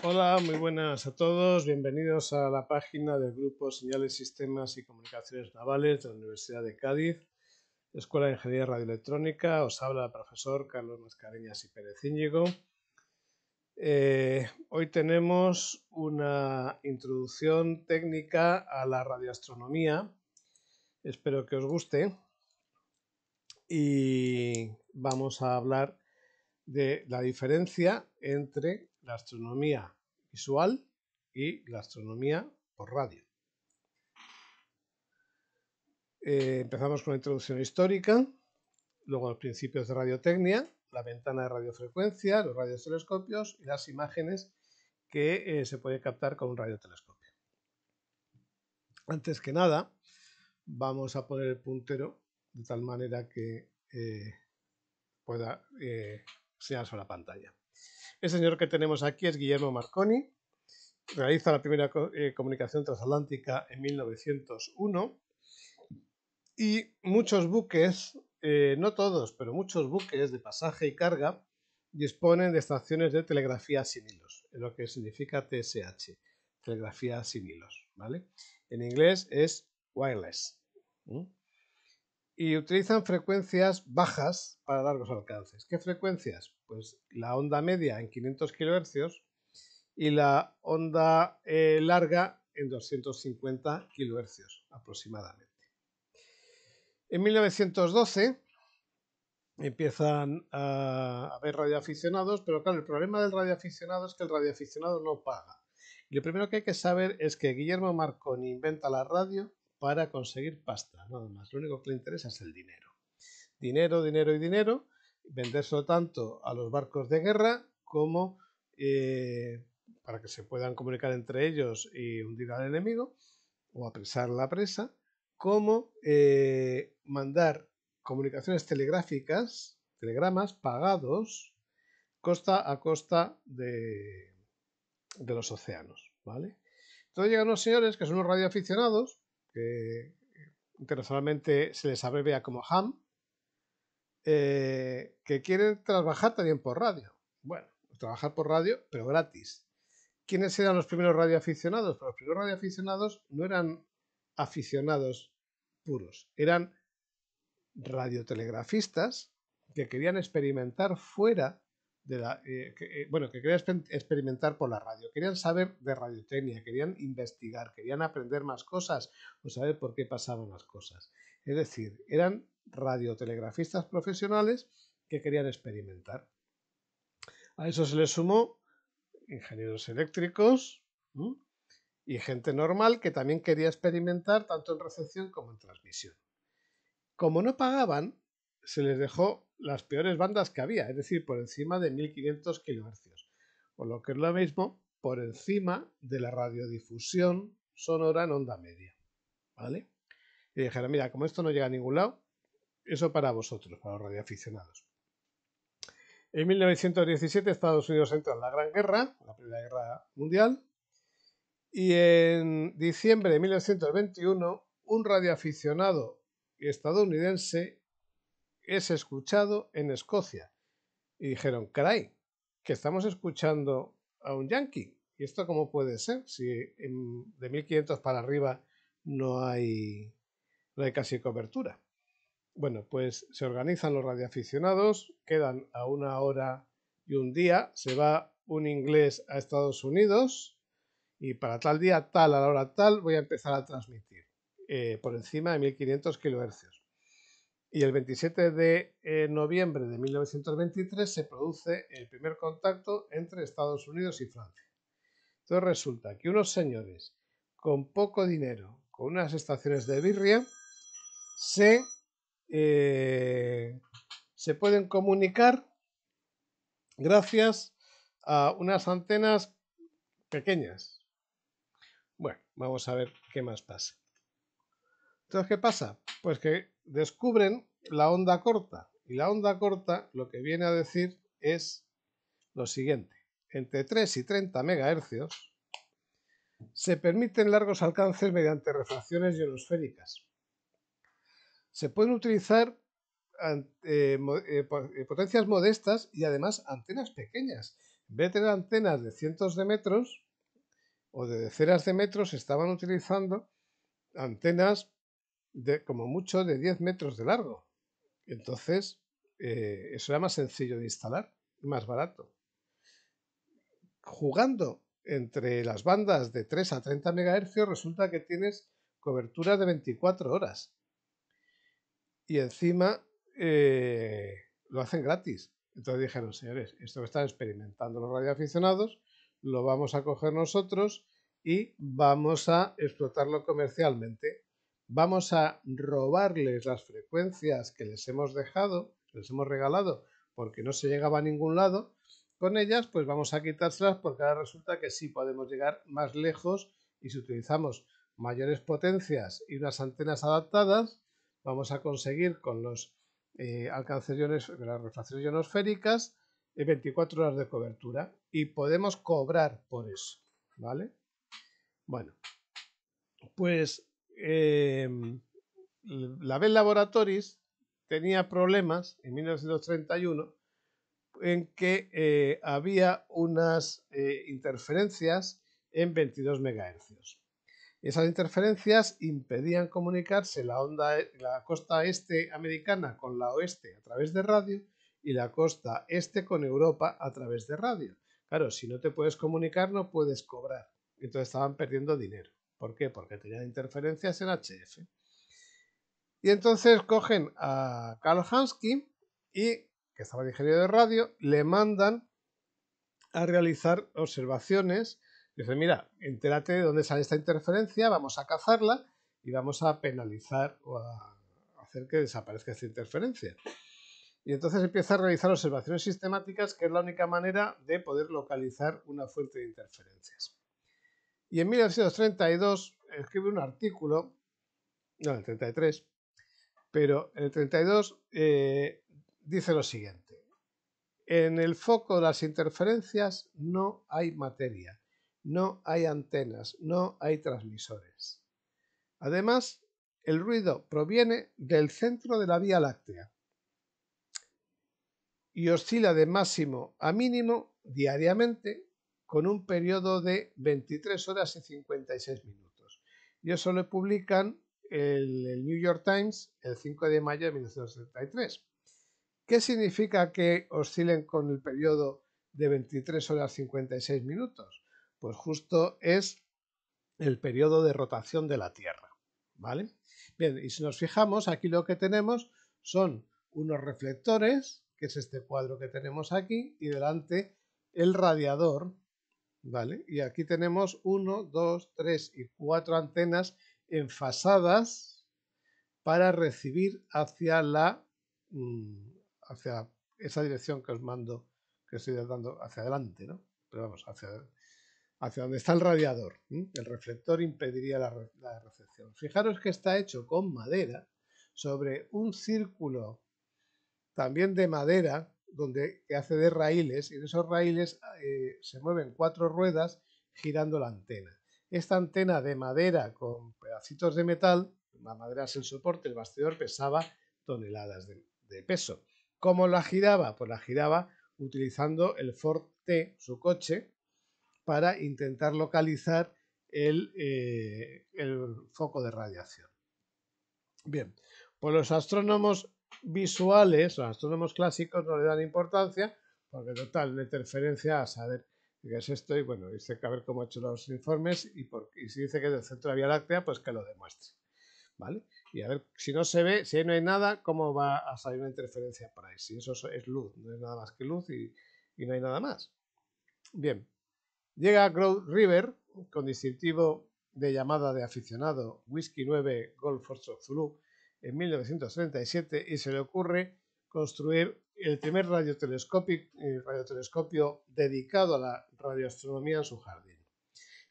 Hola, muy buenas a todos. Bienvenidos a la página del Grupo Señales, Sistemas y Comunicaciones Navales de la Universidad de Cádiz, Escuela de Ingeniería Radioelectrónica. Os habla el profesor Carlos Mascareñas y Pérez Íñigo. Hoy tenemos una introducción técnica a la radioastronomía. Espero que os guste. Y vamos a hablar de la diferencia entre la astronomía visual y la astronomía por radio. Empezamos con la introducción histórica, luego los principios de radiotecnia, la ventana de radiofrecuencia, los radiotelescopios y las imágenes que se puede captar con un radiotelescopio. Antes que nada, vamos a poner el puntero de tal manera que pueda enseñar sobre la pantalla. El señor que tenemos aquí es Guillermo Marconi. Realiza la primera comunicación transatlántica en 1901 y muchos buques, no todos, pero muchos buques de pasaje y carga disponen de estaciones de telegrafía sin hilos, lo que significa TSH, telegrafía sin hilos, ¿vale? En inglés es wireless. Y utilizan frecuencias bajas para largos alcances. ¿Qué frecuencias? Pues la onda media en 500 kHz y la onda larga en 250 kHz aproximadamente. En 1912 empiezan a haber radioaficionados, pero claro, el problema del radioaficionado es que el radioaficionado no paga. Y lo primero que hay que saber es que Guillermo Marconi inventa la radio para conseguir pasta, nada más. Lo único que le interesa es el dinero. Dinero, dinero y dinero, vendérselo tanto a los barcos de guerra como para que se puedan comunicar entre ellos y hundir al enemigo o apresar la presa, como mandar comunicaciones telegráficas, telegramas pagados costa a costa de los océanos, ¿vale? Entonces llegan unos señores que son unos radioaficionados, que internacionalmente se les abrevia como ham, que quieren trabajar también por radio. Bueno, trabajar por radio, pero gratis. ¿Quiénes eran los primeros radioaficionados? Pues los primeros radioaficionados no eran aficionados puros, eran radiotelegrafistas que querían experimentar fuera de la... que querían experimentar por la radio, querían saber de radiotecnia, querían investigar, querían aprender más cosas o saber por qué pasaban las cosas. Es decir, eran radiotelegrafistas profesionales que querían experimentar. A eso se les sumó ingenieros eléctricos y gente normal que también quería experimentar tanto en recepción como en transmisión. Como no pagaban, se les dejó las peores bandas que había, es decir, por encima de 1500 kHz, o lo que es lo mismo, por encima de la radiodifusión sonora en onda media, ¿vale? Y dijeron, mira, como esto no llega a ningún lado, eso para vosotros, para los radioaficionados. En 1917 Estados Unidos entra en la Gran Guerra, la Primera Guerra Mundial, y en diciembre de 1921 un radioaficionado estadounidense es escuchado en Escocia. Y dijeron, caray, que estamos escuchando a un yankee. ¿Y esto cómo puede ser? Si de 1500 para arriba no hay casi cobertura. Bueno, pues se organizan los radioaficionados, quedan a una hora y un día, se va un inglés a Estados Unidos y para tal día, tal, a la hora tal, voy a empezar a transmitir por encima de 1500 kHz. Y el 27 de noviembre de 1923 se produce el primer contacto entre Estados Unidos y Francia. Entonces resulta que unos señores con poco dinero, con unas estaciones de birria, se pueden comunicar gracias a unas antenas pequeñas. Bueno, vamos a ver qué más pasa. Entonces, ¿qué pasa? Pues que descubren la onda corta. Y la onda corta lo que viene a decir es lo siguiente. Entre 3 y 30 MHz se permiten largos alcances mediante refracciones ionosféricas. Se pueden utilizar potencias modestas y además antenas pequeñas. En vez de tener antenas de cientos de metros o de decenas de metros, estaban utilizando antenas de como mucho de 10 metros de largo. Entonces, eso era más sencillo de instalar y más barato. Jugando entre las bandas de 3 a 30 MHz, resulta que tienes cobertura de 24 horas. Y encima lo hacen gratis. Entonces dijeron, señores, esto que están experimentando los radioaficionados, lo vamos a coger nosotros y vamos a explotarlo comercialmente. Vamos a robarles las frecuencias que les hemos dejado, que les hemos regalado, porque no se llegaba a ningún lado. Con ellas, pues vamos a quitárselas porque ahora resulta que sí podemos llegar más lejos y si utilizamos mayores potencias y unas antenas adaptadas, vamos a conseguir con los alcances de las refracciones ionosféricas 24 horas de cobertura y podemos cobrar por eso, ¿vale? Bueno, pues la Bell Laboratories tenía problemas en 1931 en que había unas interferencias en 22 MHz. Esas interferencias impedían comunicarse la costa este americana con la oeste a través de radio y la costa este con Europa a través de radio. Claro, si no te puedes comunicar no puedes cobrar. Entonces estaban perdiendo dinero. ¿Por qué? Porque tenían interferencias en HF. Y entonces cogen a Karl Hansky y, que estaba de ingeniero de radio, le mandan a realizar observaciones. Dice, mira, entérate de dónde sale esta interferencia, vamos a cazarla y vamos a penalizar o a hacer que desaparezca esta interferencia. Y entonces empieza a realizar observaciones sistemáticas, que es la única manera de poder localizar una fuente de interferencias. Y en 1932 escribe un artículo, no, en el 33, pero en el 32 dice lo siguiente. En el foco de las interferencias no hay materia, no hay antenas, no hay transmisores. Además, el ruido proviene del centro de la Vía Láctea y oscila de máximo a mínimo diariamente con un periodo de 23 horas y 56 minutos. Y eso lo publican el New York Times el 5 de mayo de 1973. ¿Qué significa que oscilen con el periodo de 23 horas 56 minutos? Pues justo es el periodo de rotación de la Tierra, ¿vale? Bien, y si nos fijamos, aquí lo que tenemos son unos reflectores, que es este cuadro que tenemos aquí, y delante el radiador, ¿vale? Y aquí tenemos 1, 2, 3 y 4 antenas enfasadas para recibir hacia hacia esa dirección que os mando, que estoy dando hacia adelante, ¿no? Pero vamos, hacia donde está el radiador. El reflector impediría la recepción. Fijaros que está hecho con madera sobre un círculo también de madera que hace de raíles, y en esos raíles se mueven 4 ruedas girando la antena. Esta antena de madera con pedacitos de metal, la madera es el soporte, el bastidor pesaba toneladas de peso. ¿Cómo la giraba? Pues la giraba utilizando el Ford T, su coche, para intentar localizar el foco de radiación. Bien, pues los astrónomos visuales, los astrónomos clásicos no le dan importancia, porque total, la interferencia, a saber qué es esto, y bueno, dice que a ver cómo ha hecho los informes, y si dice que es del centro de la Vía Láctea, pues que lo demuestre, ¿vale? Y a ver, si no se ve, si ahí no hay nada, ¿cómo va a salir una interferencia por ahí? Si eso es luz, no es nada más que luz y no hay nada más. Bien, llega Ground River con distintivo de llamada de aficionado Whisky 9 Golf Foxtrot Zulu en 1937 y se le ocurre construir el primer radiotelescopio dedicado a la radioastronomía en su jardín.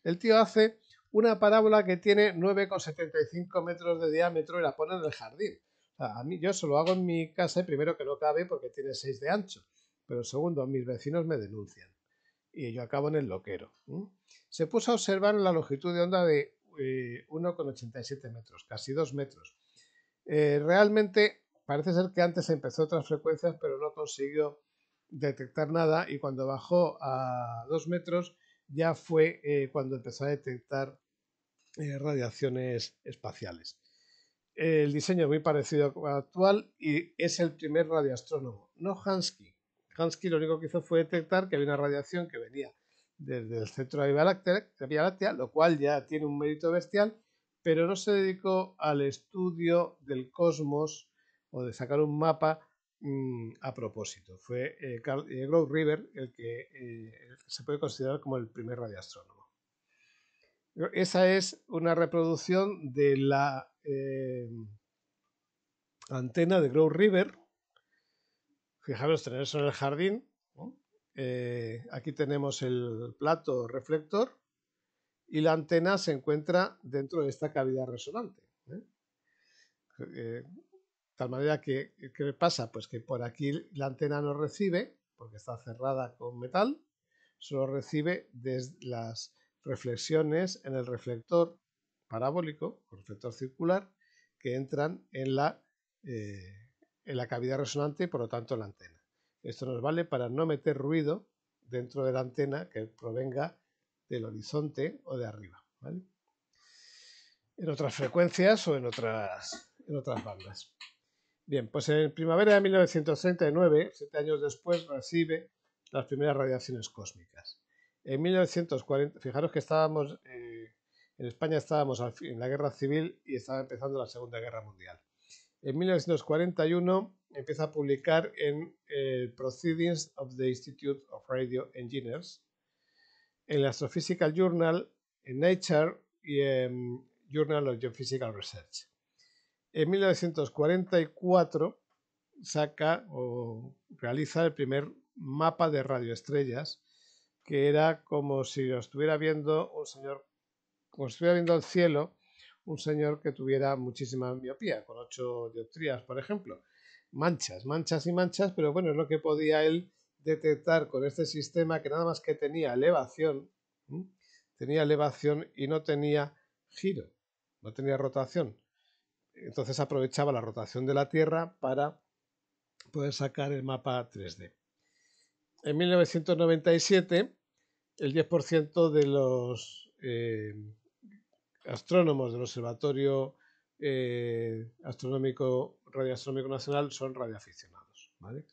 El tío hace una parábola que tiene 9,75 metros de diámetro y la pone en el jardín. O sea, a mí yo se lo hago en mi casa y primero que no cabe porque tiene 6 de ancho, pero segundo, mis vecinos me denuncian y yo acabo en el loquero. Se puso a observar la longitud de onda de 1,87 metros, casi 2 metros. Realmente parece ser que antes empezó otras frecuencias, pero no consiguió detectar nada, y cuando bajó a 2 metros ya fue cuando empezó a detectar radiaciones espaciales. El diseño es muy parecido al actual y es el primer radioastrónomo, no Hansky. Hansky lo único que hizo fue detectar que había una radiación que venía desde el centro de la Vía Láctea, lo cual ya tiene un mérito bestial, pero no se dedicó al estudio del cosmos o de sacar un mapa a propósito. Fue Grote River el que se puede considerar como el primer radioastrónomo. Esa es una reproducción de la antena de Grote River. Fijaros, tener eso en el jardín, ¿no? Aquí tenemos el plato reflector y la antena se encuentra dentro de esta cavidad resonante. Tal manera que, ¿qué pasa? Pues que por aquí la antena no recibe, porque está cerrada con metal, solo recibe desde las reflexiones en el reflector parabólico, o reflector circular, que entran en la cavidad resonante y por lo tanto en la antena. Esto nos vale para no meter ruido dentro de la antena que provenga del horizonte o de arriba, ¿vale? En otras frecuencias o en otras bandas. Bien, pues en primavera de 1939, 7 años después, recibe las primeras radiaciones cósmicas. En 1940, fijaros que estábamos, en España estábamos en la guerra civil y estaba empezando la Segunda Guerra Mundial. En 1941 empieza a publicar en Proceedings of the Institute of Radio Engineers, en el Astrophysical Journal, en Nature y en Journal of Geophysical Research. En 1944 saca o realiza el primer mapa de radioestrellas, que era como si lo estuviera viendo un señor, como si estuviera viendo el cielo, un señor que tuviera muchísima miopía, con 8 dioptrías, por ejemplo. Manchas, manchas y manchas, pero bueno, es lo que podía él detectar con este sistema, que nada más que tenía elevación y no tenía giro, no tenía rotación. Entonces aprovechaba la rotación de la Tierra para poder sacar el mapa 3D. En 1997, el 10% de los astrónomos del Observatorio Radioastronómico Nacional son radioaficionados, ¿vale?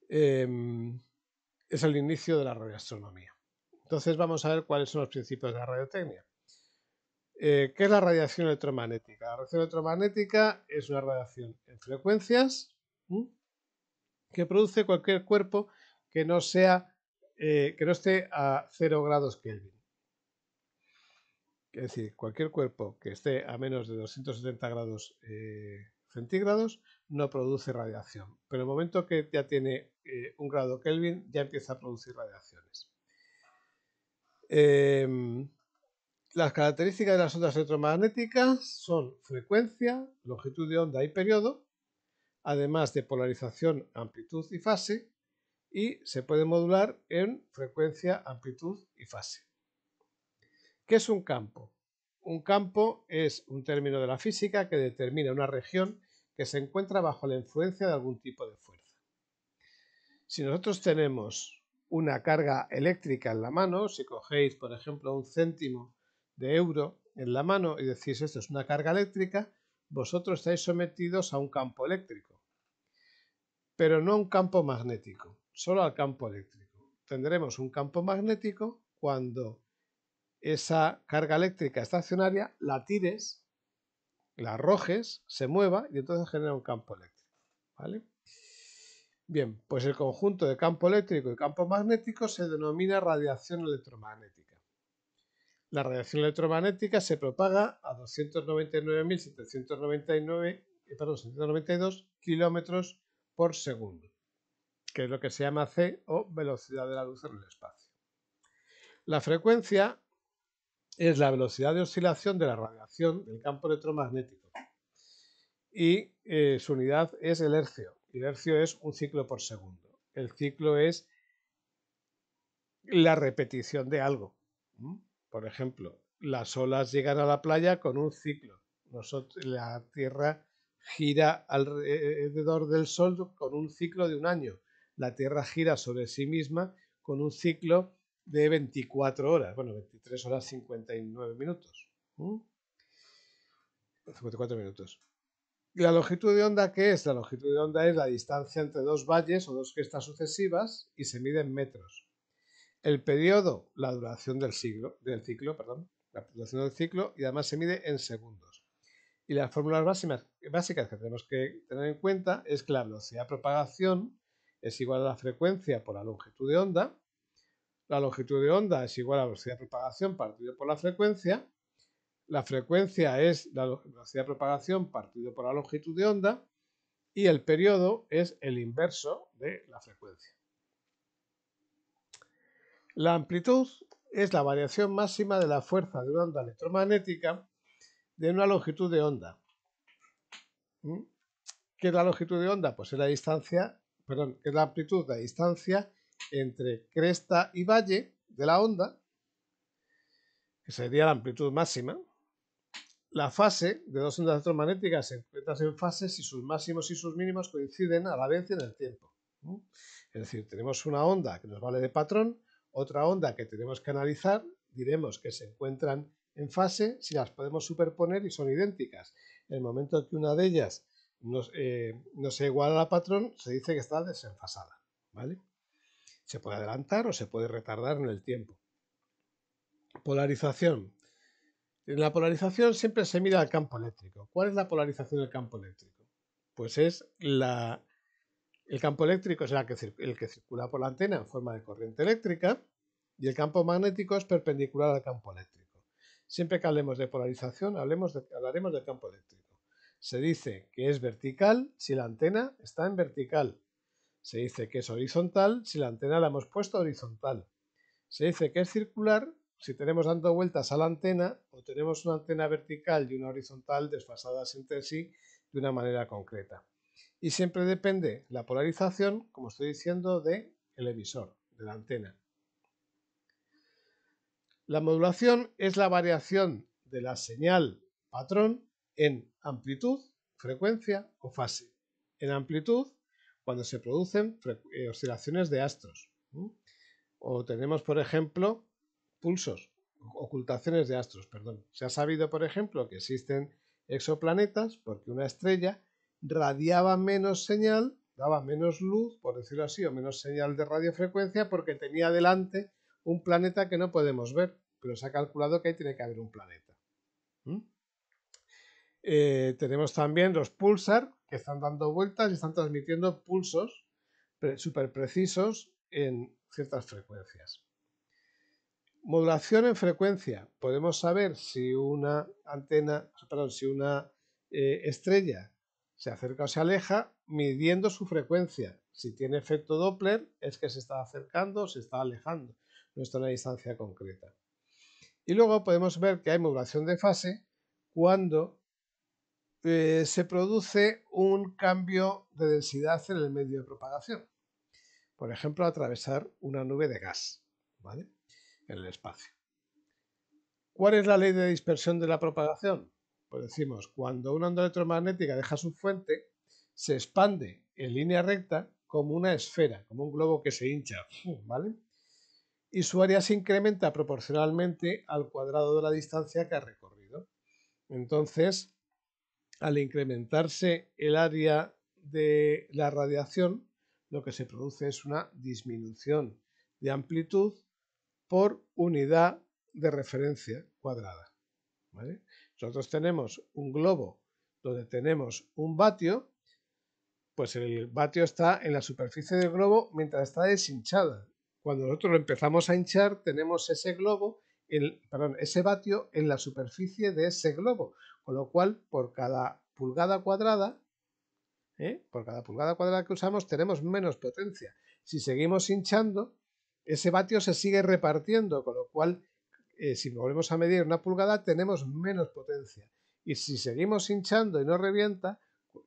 Es el inicio de la radioastronomía. Entonces vamos a ver cuáles son los principios de la radiotecnia. ¿Qué es la radiación electromagnética? La radiación electromagnética es una radiación en frecuencias que produce cualquier cuerpo que no esté a 0 grados Kelvin. Es decir, cualquier cuerpo que esté a menos de 270 grados centígrados no produce radiación. Pero en el momento que ya tiene 1 grado Kelvin, ya empieza a producir radiaciones. Las características de las ondas electromagnéticas son frecuencia, longitud de onda y periodo, además de polarización, amplitud y fase, y se puede modular en frecuencia, amplitud y fase. ¿Qué es un campo? Un campo es un término de la física que determina una región que se encuentra bajo la influencia de algún tipo de fuerza. Si nosotros tenemos una carga eléctrica en la mano, si cogéis, por ejemplo, 1 céntimo de euro en la mano y decís esto es una carga eléctrica, vosotros estáis sometidos a un campo eléctrico, pero no a un campo magnético, solo al campo eléctrico. Tendremos un campo magnético cuando esa carga eléctrica estacionaria la tires, la arrojes, se mueva y entonces genera un campo eléctrico, ¿vale? Bien, pues el conjunto de campo eléctrico y campo magnético se denomina radiación electromagnética. La radiación electromagnética se propaga a 299.792 kilómetros por segundo, que es lo que se llama c o velocidad de la luz en el espacio. La frecuencia es la velocidad de oscilación de la radiación del campo electromagnético y su unidad es el hercio. El hercio es un ciclo por segundo. El ciclo es la repetición de algo. Por ejemplo, las olas llegan a la playa con un ciclo. La Tierra gira alrededor del Sol con un ciclo de 1 año. la Tierra gira sobre sí misma con un ciclo de 24 horas, bueno, 23 horas 59 minutos. 54 minutos. ¿Y la longitud de onda qué es? La longitud de onda es la distancia entre dos valles o dos crestas sucesivas y se mide en metros. El periodo, la duración del ciclo, la duración del ciclo, y además se mide en segundos. Y las fórmulas básicas que tenemos que tener en cuenta es que la velocidad de propagación es igual a la frecuencia por la longitud de onda. La longitud de onda es igual a la velocidad de propagación partido por la frecuencia. La frecuencia es la velocidad de propagación partido por la longitud de onda. Y el periodo es el inverso de la frecuencia. La amplitud es la variación máxima de la fuerza de una onda electromagnética de una longitud de onda. ¿Qué es la longitud de onda? Pues es la distancia, perdón, ¿qué es la amplitud? La distancia entre cresta y valle de la onda, que sería la amplitud máxima. La fase de dos ondas electromagnéticas se encuentran en fase si sus máximos y sus mínimos coinciden a la vez en el tiempo. Es decir, tenemos una onda que nos vale de patrón, otra onda que tenemos que analizar, diremos que se encuentran en fase si las podemos superponer y son idénticas. En el momento que una de ellas no sea igual a la patrón, se dice que está desenfasada, ¿vale? Se puede adelantar o se puede retardar en el tiempo. Polarización. En la polarización siempre se mira el campo eléctrico. ¿Cuál es la polarización del campo eléctrico? Pues es el campo eléctrico es el que circula por la antena en forma de corriente eléctrica y el campo magnético es perpendicular al campo eléctrico. Siempre que hablemos de polarización hablaremos del campo eléctrico. Se dice que es vertical si la antena está en vertical. Se dice que es horizontal si la antena la hemos puesto horizontal. Se dice que es circular si tenemos dando vueltas a la antena o tenemos una antena vertical y una horizontal desfasadas entre sí de una manera concreta. Y siempre depende la polarización, como estoy diciendo, del emisor, de la antena. La modulación es la variación de la señal patrón en amplitud, frecuencia o fase. En amplitud, cuando se producen oscilaciones de astros. O tenemos, por ejemplo, pulsos, ocultaciones de astros, perdón. Se ha sabido, por ejemplo, que existen exoplanetas porque una estrella radiaba menos señal, daba menos luz, por decirlo así, o menos señal de radiofrecuencia porque tenía delante un planeta que no podemos ver, pero se ha calculado que ahí tiene que haber un planeta. Tenemos también los pulsar, que están dando vueltas y están transmitiendo pulsos súper precisos en ciertas frecuencias. Modulación en frecuencia. Podemos saber si una estrella se acerca o se aleja midiendo su frecuencia. Si tiene efecto Doppler es que se está acercando o se está alejando. No está a una distancia concreta. Y luego podemos ver que hay modulación de fase cuando se produce un cambio de densidad en el medio de propagación. Por ejemplo, atravesar una nube de gas, ¿vale?, en el espacio. ¿Cuál es la ley de dispersión de la propagación? Pues decimos, cuando una onda electromagnética deja su fuente, se expande en línea recta como una esfera, como un globo que se hincha, ¿vale? Y su área se incrementa proporcionalmente al cuadrado de la distancia que ha recorrido. Entonces, al incrementarse el área de la radiación, lo que se produce es una disminución de amplitud por unidad de referencia cuadrada, ¿vale? Nosotros tenemos un globo donde tenemos un vatio, pues el vatio está en la superficie del globo mientras está deshinchada. Cuando nosotros lo empezamos a hinchar, tenemos ese vatio en la superficie de ese globo, con lo cual por cada pulgada cuadrada que usamos tenemos menos potencia. Si seguimos hinchando, ese vatio se sigue repartiendo, con lo cual si volvemos a medir una pulgada tenemos menos potencia. Y si seguimos hinchando y no revienta,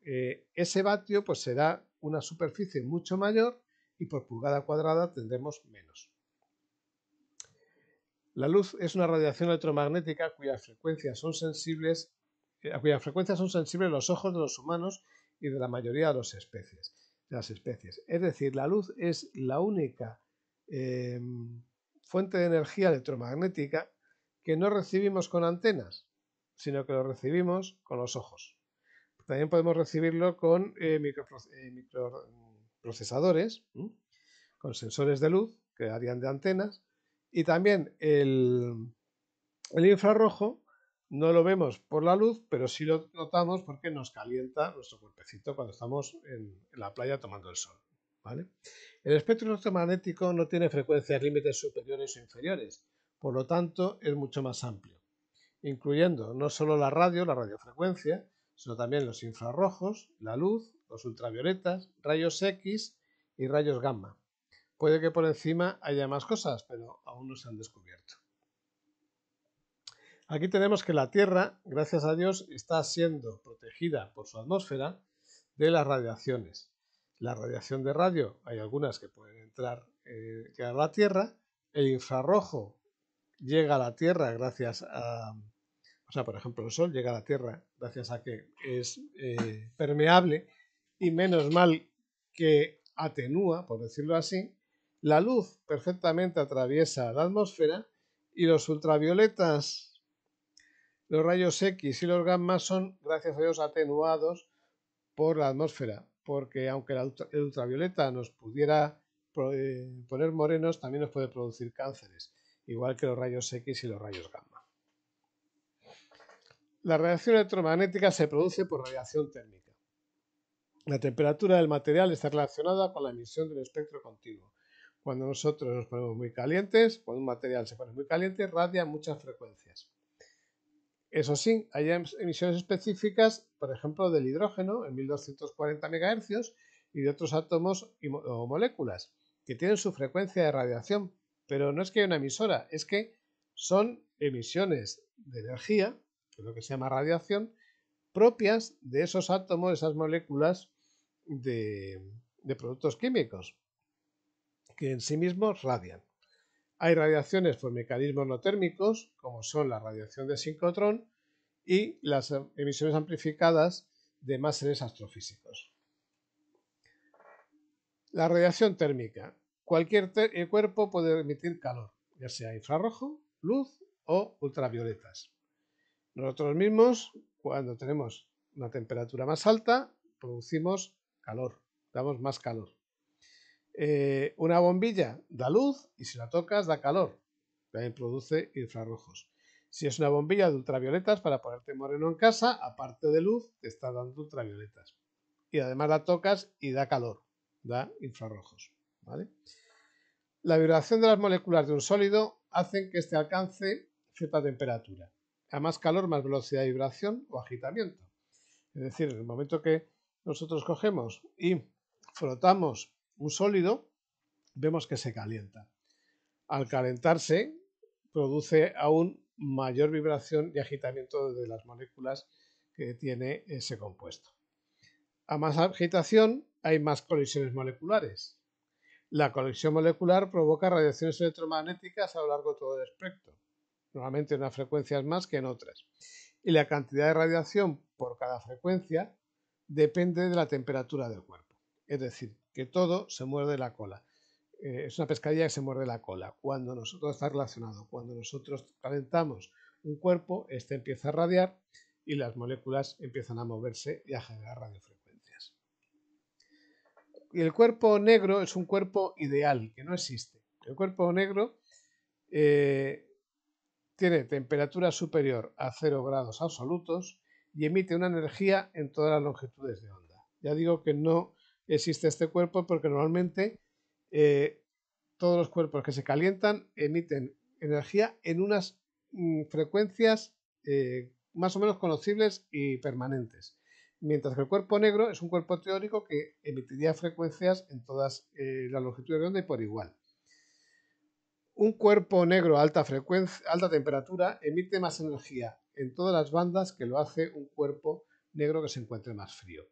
ese vatio pues será una superficie mucho mayor y por pulgada cuadrada tendremos menos. La luz es una radiación electromagnética a cuyas frecuencias son sensibles los ojos de los humanos y de la mayoría de las especies. de las especies. Es decir, la luz es la única fuente de energía electromagnética que no recibimos con antenas, sino que lo recibimos con los ojos. También podemos recibirlo con microprocesadores, con sensores de luz que harían de antenas, y también el infrarrojo no lo vemos por la luz, pero sí lo notamos porque nos calienta nuestro cuerpecito cuando estamos en la playa tomando el sol, ¿vale? El espectro electromagnético no tiene frecuencias límites superiores o inferiores, por lo tanto es mucho más amplio, incluyendo no solo la radiofrecuencia, sino también los infrarrojos, la luz, los ultravioletas, rayos X y rayos gamma. Puede que por encima haya más cosas, pero aún no se han descubierto. Aquí tenemos que la Tierra, gracias a Dios, está siendo protegida por su atmósfera de las radiaciones. La radiación de radio, hay algunas que pueden llegar a la Tierra. El infrarrojo llega a la Tierra gracias a... O sea, por ejemplo, el Sol llega a la Tierra gracias a que es permeable y menos mal que atenúa, por decirlo así. La luz perfectamente atraviesa la atmósfera y los ultravioletas, los rayos X y los gamma son, gracias a Dios, atenuados por la atmósfera, porque aunque el ultravioleta nos pudiera poner morenos, también nos puede producir cánceres, igual que los rayos X y los rayos gamma. La radiación electromagnética se produce por radiación térmica. La temperatura del material está relacionada con la emisión del espectro continuo. Cuando nosotros nos ponemos muy calientes, cuando un material se pone muy caliente, radia muchas frecuencias. Eso sí, hay emisiones específicas, por ejemplo, del hidrógeno en 1240 MHz y de otros átomos o moléculas que tienen su frecuencia de radiación, pero no es que haya una emisora, es que son emisiones de energía, que es lo que se llama radiación, propias de esos átomos, esas moléculas de productos químicos, que en sí mismos radian. Hay radiaciones por mecanismos no térmicos, como son la radiación de sincrotrón y las emisiones amplificadas de másteres astrofísicos. La radiación térmica. Cualquier cuerpo puede emitir calor, ya sea infrarrojo, luz o ultravioletas. Nosotros mismos, cuando tenemos una temperatura más alta, producimos calor, damos más calor. Una bombilla da luz y si la tocas da calor, también produce infrarrojos. Si es una bombilla de ultravioletas para ponerte moreno en casa, aparte de luz, te está dando ultravioletas. Y además la tocas y da calor, da infrarrojos, ¿vale? La vibración de las moléculas de un sólido hacen que éste alcance cierta temperatura. A más calor, más velocidad de vibración o agitamiento. Es decir, en el momento que nosotros cogemos y frotamos un sólido, vemos que se calienta. Al calentarse, produce aún mayor vibración y agitamiento de las moléculas que tiene ese compuesto. A más agitación, hay más colisiones moleculares. La colisión molecular provoca radiaciones electromagnéticas a lo largo de todo el espectro, normalmente en unas frecuencias más que en otras. Y la cantidad de radiación por cada frecuencia depende de la temperatura del cuerpo. Es decir, que todo se muerde la cola. Es una pescadilla que se muerde la cola. Cuando nosotros está relacionado, cuando nosotros calentamos un cuerpo, este empieza a radiar y las moléculas empiezan a moverse y a generar radiofrecuencias. Y el cuerpo negro es un cuerpo ideal, que no existe. El cuerpo negro tiene temperatura superior a 0 grados absolutos y emite una energía en todas las longitudes de onda. Ya digo que no existe este cuerpo porque normalmente todos los cuerpos que se calientan emiten energía en unas frecuencias más o menos conocibles y permanentes. Mientras que el cuerpo negro es un cuerpo teórico que emitiría frecuencias en todas las longitudes de onda y por igual. Un cuerpo negro a alta frecuencia, alta temperatura emite más energía en todas las bandas que lo hace un cuerpo negro que se encuentre más frío.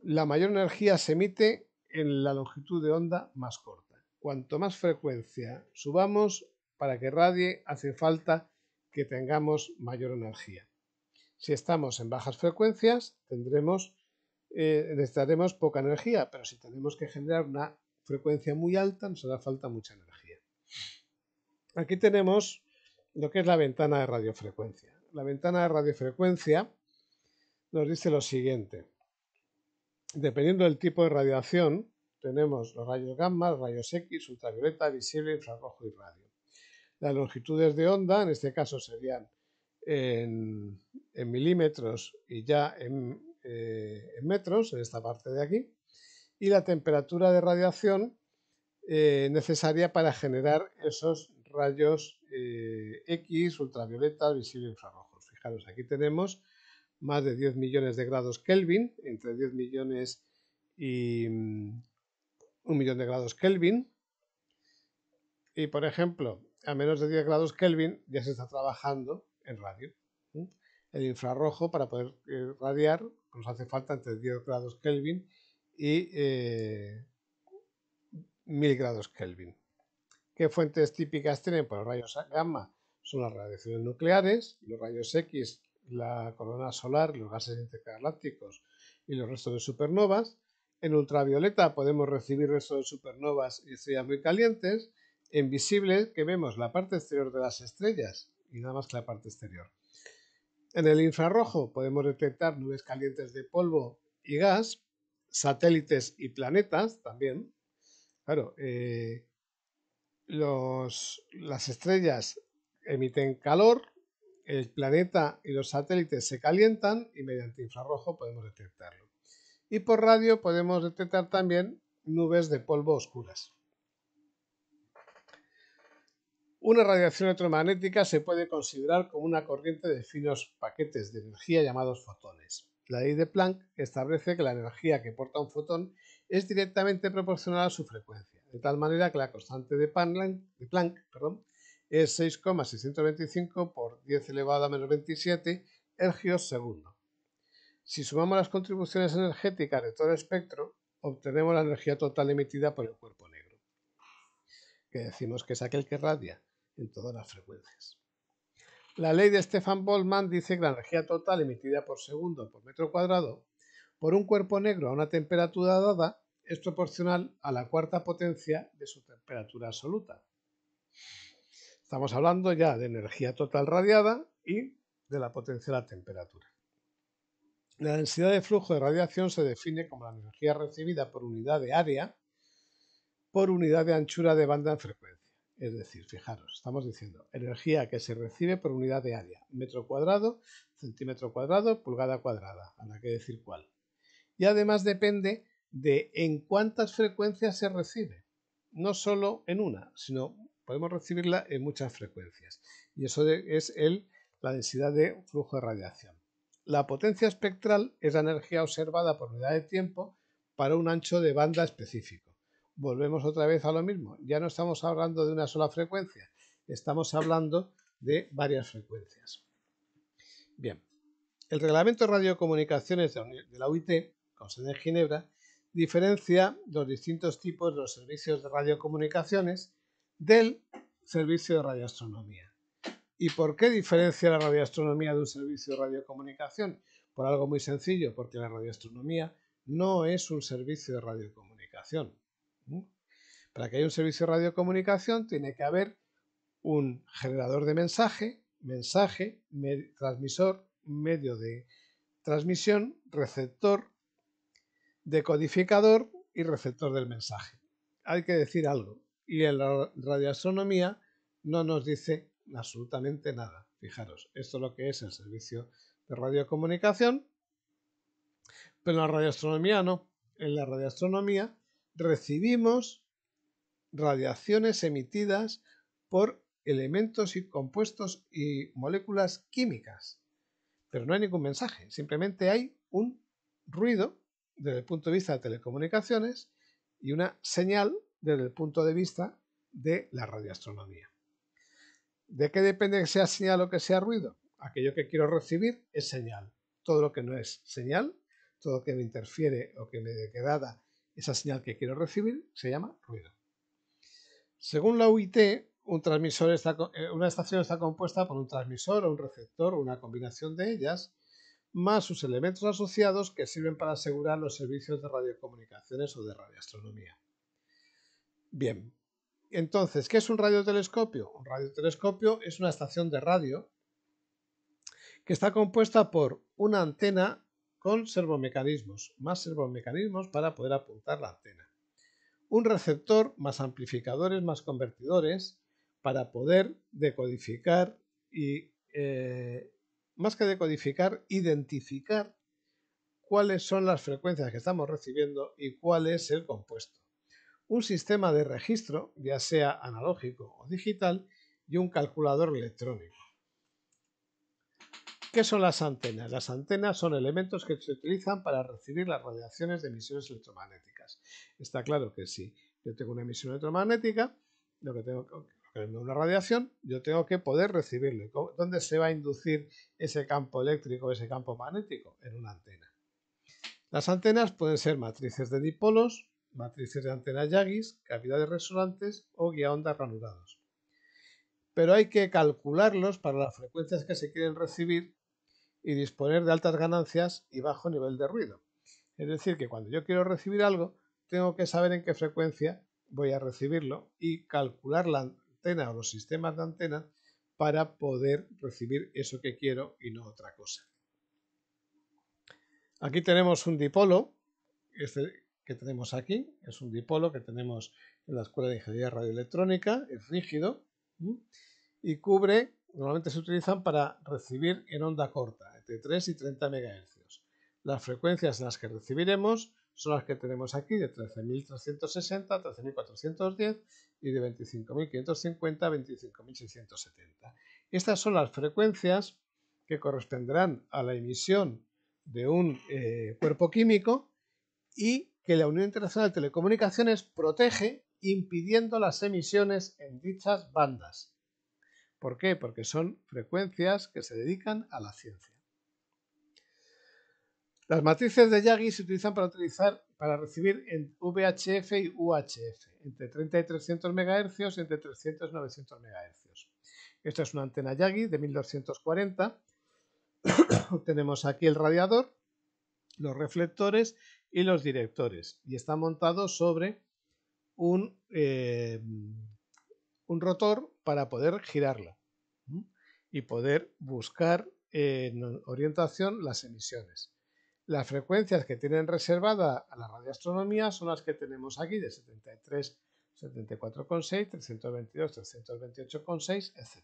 La mayor energía se emite en la longitud de onda más corta. Cuanto más frecuencia subamos para que radie, hace falta que tengamos mayor energía. Si estamos en bajas frecuencias, tendremos necesitaremos poca energía, pero si tenemos que generar una frecuencia muy alta nos hará falta mucha energía. Aquí tenemos lo que es la ventana de radiofrecuencia. La ventana de radiofrecuencia nos dice lo siguiente. Dependiendo del tipo de radiación, tenemos los rayos gamma, los rayos X, ultravioleta, visible, infrarrojo y radio. Las longitudes de onda, en este caso serían en milímetros y ya en metros, en esta parte de aquí, y la temperatura de radiación necesaria para generar esos rayos X, ultravioleta, visible, infrarrojos. Fijaros, aquí tenemos más de 10 millones de grados Kelvin, entre 10 millones y 1 millón de grados Kelvin. Y, por ejemplo, a menos de 10 grados Kelvin ya se está trabajando en radio. El infrarrojo, para poder radiar, nos hace falta entre 10 grados Kelvin y 1000 grados Kelvin. ¿Qué fuentes típicas tienen? Pues los rayos gamma son las radiaciones nucleares, los rayos X, la corona solar, los gases intergalácticos y los restos de supernovas. En ultravioleta podemos recibir restos de supernovas y estrellas muy calientes. En visible, que vemos la parte exterior de las estrellas y nada más que la parte exterior. En el infrarrojo podemos detectar nubes calientes de polvo y gas, satélites y planetas también. Claro, las estrellas emiten calor, el planeta y los satélites se calientan y mediante infrarrojo podemos detectarlo. Y por radio podemos detectar también nubes de polvo oscuras. Una radiación electromagnética se puede considerar como una corriente de finos paquetes de energía llamados fotones. La ley de Planck establece que la energía que porta un fotón es directamente proporcional a su frecuencia, de tal manera que la constante de Planck es 6,625 por 10 elevado a menos 27 ergios segundo. Si sumamos las contribuciones energéticas de todo el espectro, obtenemos la energía total emitida por el cuerpo negro, que decimos que es aquel que radia en todas las frecuencias. La ley de Stefan Boltzmann dice que la energía total emitida por segundo por metro cuadrado por un cuerpo negro a una temperatura dada es proporcional a la cuarta potencia de su temperatura absoluta. Estamos hablando ya de energía total radiada y de la potencia de la temperatura. La densidad de flujo de radiación se define como la energía recibida por unidad de área por unidad de anchura de banda en frecuencia. Es decir, fijaros, estamos diciendo energía que se recibe por unidad de área, metro cuadrado, centímetro cuadrado, pulgada cuadrada, habrá que decir cuál. Y además depende de en cuántas frecuencias se recibe, no solo en una, sino podemos recibirla en muchas frecuencias. Y eso es la densidad de flujo de radiación. La potencia espectral es la energía observada por unidad de tiempo para un ancho de banda específico. Volvemos otra vez a lo mismo. Ya no estamos hablando de una sola frecuencia, estamos hablando de varias frecuencias. Bien, el Reglamento de Radiocomunicaciones de la OIT, con sede en Ginebra, diferencia los distintos tipos de los servicios de radiocomunicaciones del servicio de radioastronomía. ¿Y por qué diferencia la radioastronomía de un servicio de radiocomunicación? Por algo muy sencillo, porque la radioastronomía no es un servicio de radiocomunicación. Para que haya un servicio de radiocomunicación tiene que haber un generador de mensaje, transmisor, medio de transmisión, receptor, decodificador y receptor del mensaje. Hay que decir algo. Y en la radioastronomía no nos dice absolutamente nada. Fijaros, esto es lo que es el servicio de radiocomunicación, pero en la radioastronomía no. En la radioastronomía recibimos radiaciones emitidas por elementos y compuestos y moléculas químicas, pero no hay ningún mensaje, simplemente hay un ruido desde el punto de vista de telecomunicaciones y una señal desde el punto de vista de la radioastronomía. ¿De qué depende que sea señal o que sea ruido? Aquello que quiero recibir es señal. Todo lo que no es señal, todo lo que me interfiere o que me degrada esa señal que quiero recibir, se llama ruido. Según la UIT, una estación está compuesta por un transmisor o un receptor o una combinación de ellas, más sus elementos asociados que sirven para asegurar los servicios de radiocomunicaciones o de radioastronomía. Bien, entonces, ¿qué es un radiotelescopio? Un radiotelescopio es una estación de radio que está compuesta por una antena con servomecanismos, más servomecanismos para poder apuntar la antena. Un receptor, más amplificadores, más convertidores, para poder decodificar y, más que decodificar, identificar cuáles son las frecuencias que estamos recibiendo y cuál es el compuesto. Un sistema de registro, ya sea analógico o digital, y un calculador electrónico. ¿Qué son las antenas? Las antenas son elementos que se utilizan para recibir las radiaciones de emisiones electromagnéticas. Está claro que si yo tengo una emisión electromagnética, una radiación, yo tengo que poder recibirlo. ¿Dónde se va a inducir ese campo eléctrico, ese campo magnético? En una antena. Las antenas pueden ser matrices de dipolos, matrices de antena Yagis, cavidades resonantes o guía-ondas ranurados. Pero hay que calcularlos para las frecuencias que se quieren recibir y disponer de altas ganancias y bajo nivel de ruido. Es decir, que cuando yo quiero recibir algo, tengo que saber en qué frecuencia voy a recibirlo y calcular la antena o los sistemas de antena para poder recibir eso que quiero y no otra cosa. Aquí tenemos un dipolo, este que tenemos aquí, es un dipolo que tenemos en la Escuela de Ingeniería Radioelectrónica, es rígido y cubre, normalmente se utilizan para recibir en onda corta, entre 3 y 30 MHz. Las frecuencias en las que recibiremos son las que tenemos aquí, de 13.360 a 13.410 y de 25.550 a 25.670. Estas son las frecuencias que corresponderán a la emisión de un cuerpo químico y que la Unión Internacional de Telecomunicaciones protege impidiendo las emisiones en dichas bandas. ¿Por qué? Porque son frecuencias que se dedican a la ciencia. Las matrices de Yagi se utilizan para recibir en VHF y UHF, entre 30 y 300 MHz y entre 300 y 900 MHz. Esta es una antena Yagi de 1240. Tenemos aquí el radiador, los reflectores y los directores. Y está montado sobre un rotor para poder girarla y poder buscar en orientación las emisiones. Las frecuencias que tienen reservada a la radioastronomía son las que tenemos aquí, de 73, 74,6, 322, 328,6, etc.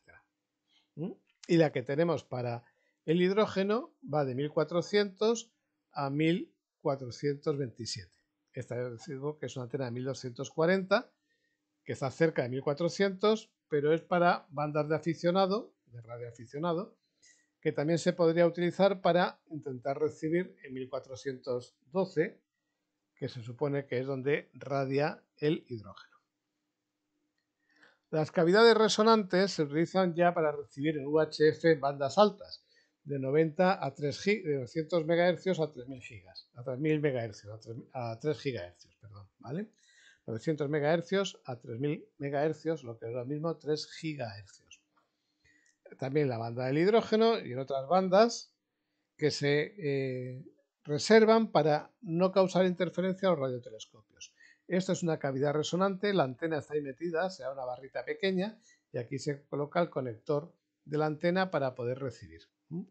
Y la que tenemos para el hidrógeno va de 1400 a 1427. Esta digo que es una antena de 1240, que está cerca de 1400, pero es para bandas de aficionado, de radioaficionado, que también se podría utilizar para intentar recibir en 1412, que se supone que es donde radia el hidrógeno. Las cavidades resonantes se utilizan ya para recibir en UHF bandas altas, de 90 a 3 de 200 MHz a 3000 gigas, a 3000 MHz, a 3 GHz, perdón, ¿vale? 900 MHz a 3000 MHz, lo que es lo mismo, 3 GHz. También la banda del hidrógeno y en otras bandas que se reservan para no causar interferencia a los radiotelescopios. Esto es una cavidad resonante, la antena está ahí metida, se da una barrita pequeña y aquí se coloca el conector de la antena para poder recibir.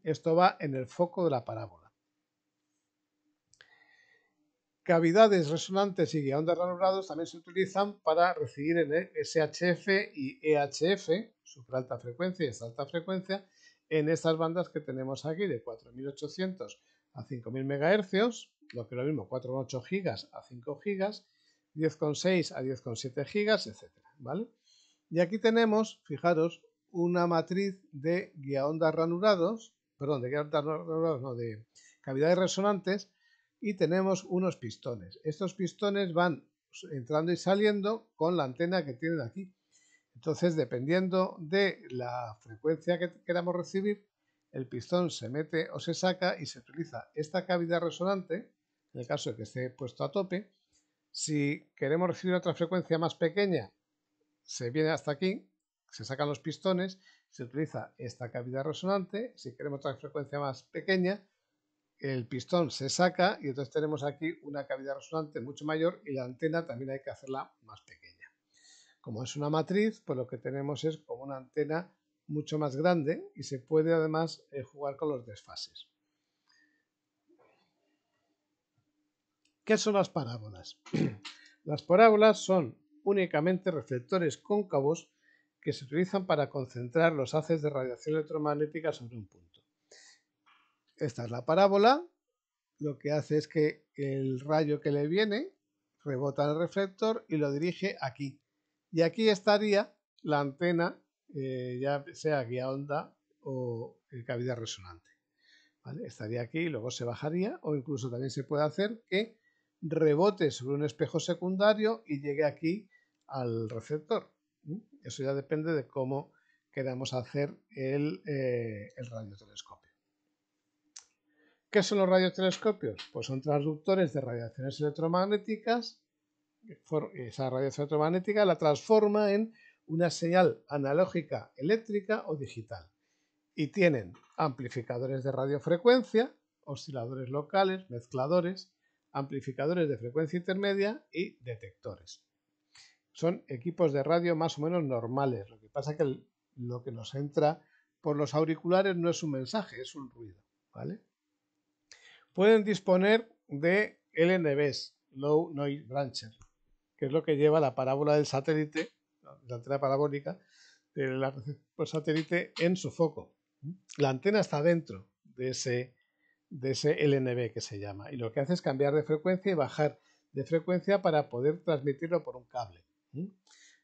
Esto va en el foco de la parábola. Cavidades resonantes y guía-ondas ranurados también se utilizan para recibir en SHF y EHF, super alta frecuencia y alta frecuencia, en estas bandas que tenemos aquí de 4800 a 5000 MHz, lo que es lo mismo, 4,8 gigas a 5 gigas, 10,6 a 10,7 gigas, etc. ¿Vale? Y aquí tenemos, fijaros, una matriz de guía-ondas ranurados, perdón, de guía-ondas ranurados, no, de cavidades resonantes, y tenemos unos pistones. Estos pistones van entrando y saliendo con la antena que tienen aquí. Entonces, dependiendo de la frecuencia que queramos recibir, el pistón se mete o se saca y se utiliza esta cavidad resonante, en el caso de que esté puesto a tope. Si queremos recibir otra frecuencia más pequeña, se viene hasta aquí, se sacan los pistones, se utiliza esta cavidad resonante. Si queremos otra frecuencia más pequeña, el pistón se saca y entonces tenemos aquí una cavidad resonante mucho mayor y la antena también hay que hacerla más pequeña. Como es una matriz, pues lo que tenemos es como una antena mucho más grande y se puede además jugar con los desfases. ¿Qué son las parábolas? Las parábolas son únicamente reflectores cóncavos que se utilizan para concentrar los haces de radiación electromagnética sobre un punto. Esta es la parábola. Lo que hace es que el rayo que le viene rebota en el reflector y lo dirige aquí. Y aquí estaría la antena, ya sea guía onda o cavidad resonante. ¿Vale? Estaría aquí y luego se bajaría, o incluso también se puede hacer que rebote sobre un espejo secundario y llegue aquí al receptor. Eso ya depende de cómo queramos hacer el radiotelescopio. ¿Qué son los radiotelescopios? Pues son transductores de radiaciones electromagnéticas. Esa radiación electromagnética la transforma en una señal analógica, eléctrica o digital. Y tienen amplificadores de radiofrecuencia, osciladores locales, mezcladores, amplificadores de frecuencia intermedia y detectores. Son equipos de radio más o menos normales. Lo que pasa es que lo que nos entra por los auriculares no es un mensaje, es un ruido, ¿vale? Pueden disponer de LNBs, Low Noise Brancher, que es lo que lleva la parábola del satélite, la antena parabólica por satélite en su foco. La antena está dentro de ese LNB que se llama, y lo que hace es cambiar de frecuencia y bajar de frecuencia para poder transmitirlo por un cable.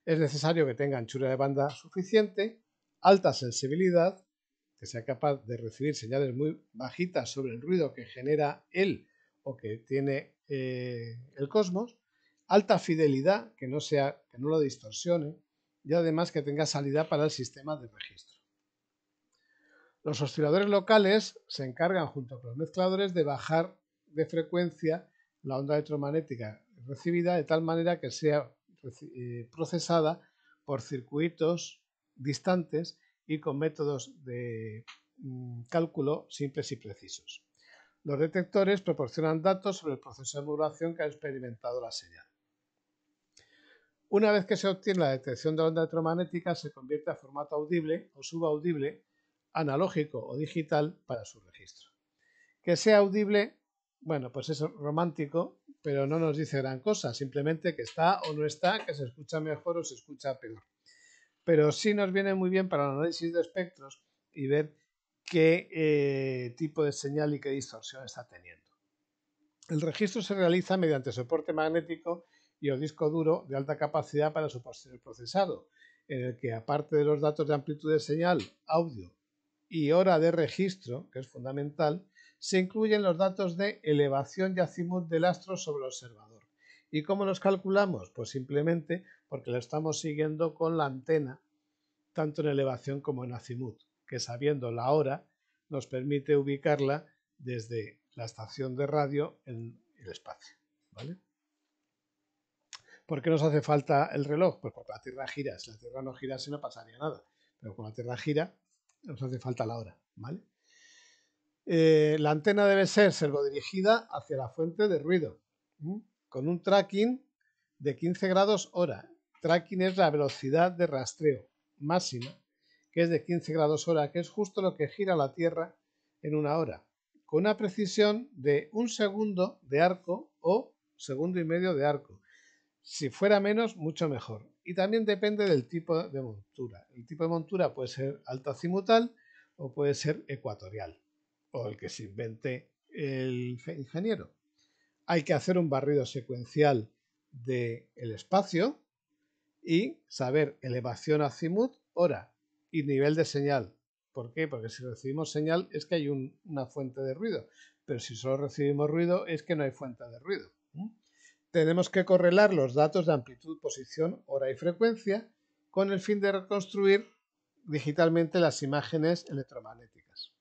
Es necesario que tenga anchura de banda suficiente, alta sensibilidad, que sea capaz de recibir señales muy bajitas sobre el ruido que genera él o que tiene el cosmos, alta fidelidad, que no lo distorsione, y además que tenga salida para el sistema de registro. Los osciladores locales se encargan junto con los mezcladores de bajar de frecuencia la onda electromagnética recibida de tal manera que sea procesada por circuitos distantes y con métodos de cálculo simples y precisos. Los detectores proporcionan datos sobre el proceso de modulación que ha experimentado la señal. Una vez que se obtiene la detección de la onda electromagnética, se convierte a formato audible o subaudible, analógico o digital para su registro. Que sea audible, bueno, pues es romántico, pero no nos dice gran cosa, simplemente que está o no está, que se escucha mejor o se escucha peor. Pero sí nos viene muy bien para el análisis de espectros y ver qué tipo de señal y qué distorsión está teniendo. El registro se realiza mediante soporte magnético y o disco duro de alta capacidad para su posterior procesado, en el que aparte de los datos de amplitud de señal, audio y hora de registro, que es fundamental, se incluyen los datos de elevación y azimut del astro sobre el observador. ¿Y cómo los calculamos? Pues simplemente porque lo estamos siguiendo con la antena, tanto en elevación como en azimut, que sabiendo la hora nos permite ubicarla desde la estación de radio en el espacio, ¿vale? ¿Por qué nos hace falta el reloj? Pues porque la Tierra gira. Si la Tierra no girase no pasaría nada. Pero con la Tierra gira nos hace falta la hora, ¿vale? La antena debe ser servodirigida hacia la fuente de ruido, con un tracking de 15 grados hora. Tracking es la velocidad de rastreo máxima, que es de 15 grados hora, que es justo lo que gira la Tierra en una hora, con una precisión de 1 segundo de arco o segundo y medio de arco. Si fuera menos, mucho mejor. Y también depende del tipo de montura. El tipo de montura puede ser alto azimutal o puede ser ecuatorial, o el que se invente el ingeniero. Hay que hacer un barrido secuencial del espacio y saber elevación azimut, hora y nivel de señal. ¿Por qué? Porque si recibimos señal es que hay una fuente de ruido, pero si solo recibimos ruido es que no hay fuente de ruido. Tenemos que correlar los datos de amplitud, posición, hora y frecuencia con el fin de reconstruir digitalmente las imágenes electromagnéticas.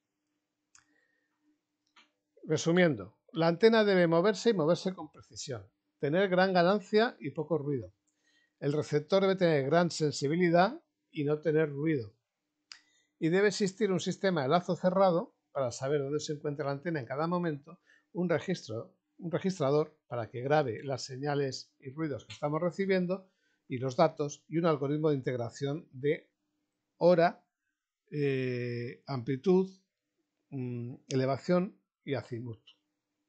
Resumiendo, la antena debe moverse y moverse con precisión, tener gran ganancia y poco ruido. El receptor debe tener gran sensibilidad y no tener ruido. Y debe existir un sistema de lazo cerrado para saber dónde se encuentra la antena en cada momento, un registrador para que grabe las señales y ruidos que estamos recibiendo y los datos, y un algoritmo de integración de hora, amplitud, elevación y azimut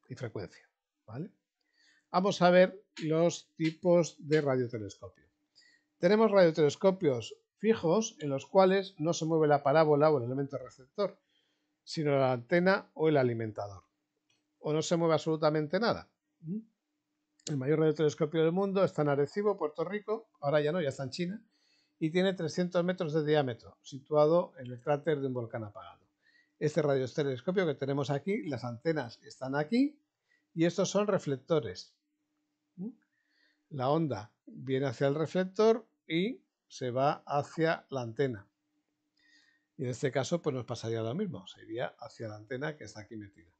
y frecuencia, ¿vale? Vamos a ver los tipos de radiotelescopio. Tenemos radiotelescopios fijos en los cuales no se mueve la parábola o el elemento receptor, sino la antena o el alimentador. O no se mueve absolutamente nada. El mayor radiotelescopio del mundo está en Arecibo, Puerto Rico, ahora ya no, ya está en China, y tiene 300 metros de diámetro, situado en el cráter de un volcán apagado. Este radiotelescopio que tenemos aquí, las antenas están aquí, y estos son reflectores. La onda viene hacia el reflector y se va hacia la antena. Y en este caso pues nos pasaría lo mismo, se iría hacia la antena que está aquí metida.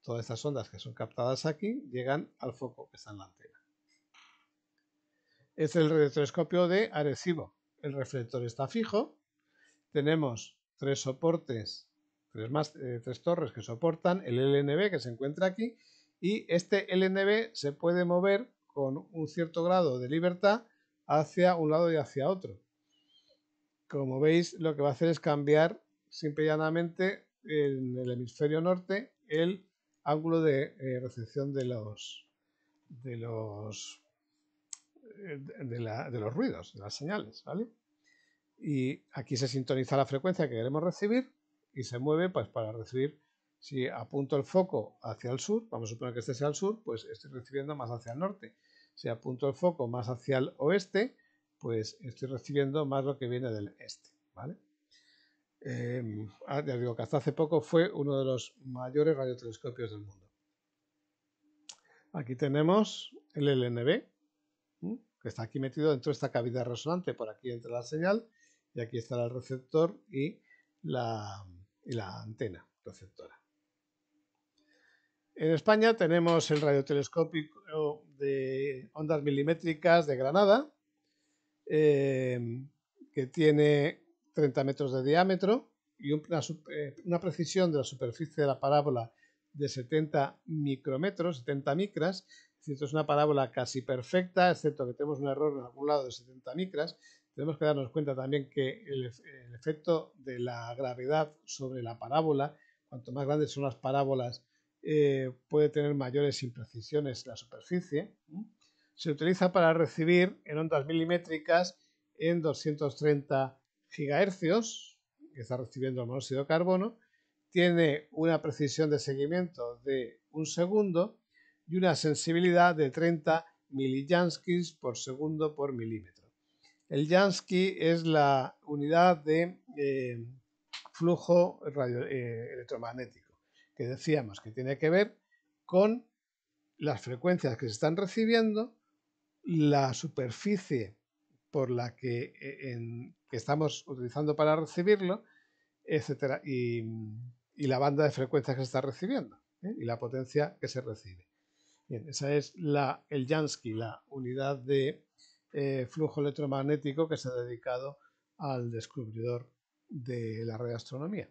Todas estas ondas que son captadas aquí llegan al foco que está en la antena. Este es el radiotelescopio de Arecibo. El reflector está fijo. Tenemos tres soportes, tres torres que soportan el LNB que se encuentra aquí. Y este LNB se puede mover con un cierto grado de libertad hacia un lado y hacia otro. Como veis, lo que va a hacer es cambiar simple y llanamente en el hemisferio norte el ángulo de recepción de los ruidos, de las señales, ¿vale? Y aquí se sintoniza la frecuencia que queremos recibir y se mueve pues para recibir. Si apunto el foco hacia el sur, vamos a suponer que este sea el sur, pues estoy recibiendo más hacia el norte. Si apunto el foco más hacia el oeste, pues estoy recibiendo más lo que viene del este, ¿vale? Ya digo que hasta hace poco fue uno de los mayores radiotelescopios del mundo. Aquí tenemos el LNB, que está aquí metido dentro de esta cavidad resonante. Por aquí entra la señal y aquí estará el receptor y la antena receptora. En España tenemos el radiotelescopio de ondas milimétricas de Granada, que tiene 30 metros de diámetro y una precisión de la superficie de la parábola de 70 micrómetros, 70 micras. Es decir, esto es una parábola casi perfecta, excepto que tenemos un error en algún lado de 70 micras. Tenemos que darnos cuenta también que el efecto de la gravedad sobre la parábola, cuanto más grandes son las parábolas, puede tener mayores imprecisiones en la superficie. Se utiliza para recibir en ondas milimétricas en 230 GHz, que está recibiendo el monóxido de carbono. Tiene una precisión de seguimiento de 1 segundo y una sensibilidad de 30 milijanskis por segundo por milímetro. El Jansky es la unidad de flujo electromagnético, que decíamos que tiene que ver con las frecuencias que se están recibiendo, la superficie por la que estamos utilizando para recibirlo, etcétera, y la banda de frecuencias que se está recibiendo, y la potencia que se recibe. Bien, esa es el Jansky, la unidad de flujo electromagnético que se ha dedicado al descubridor de la radioastronomía.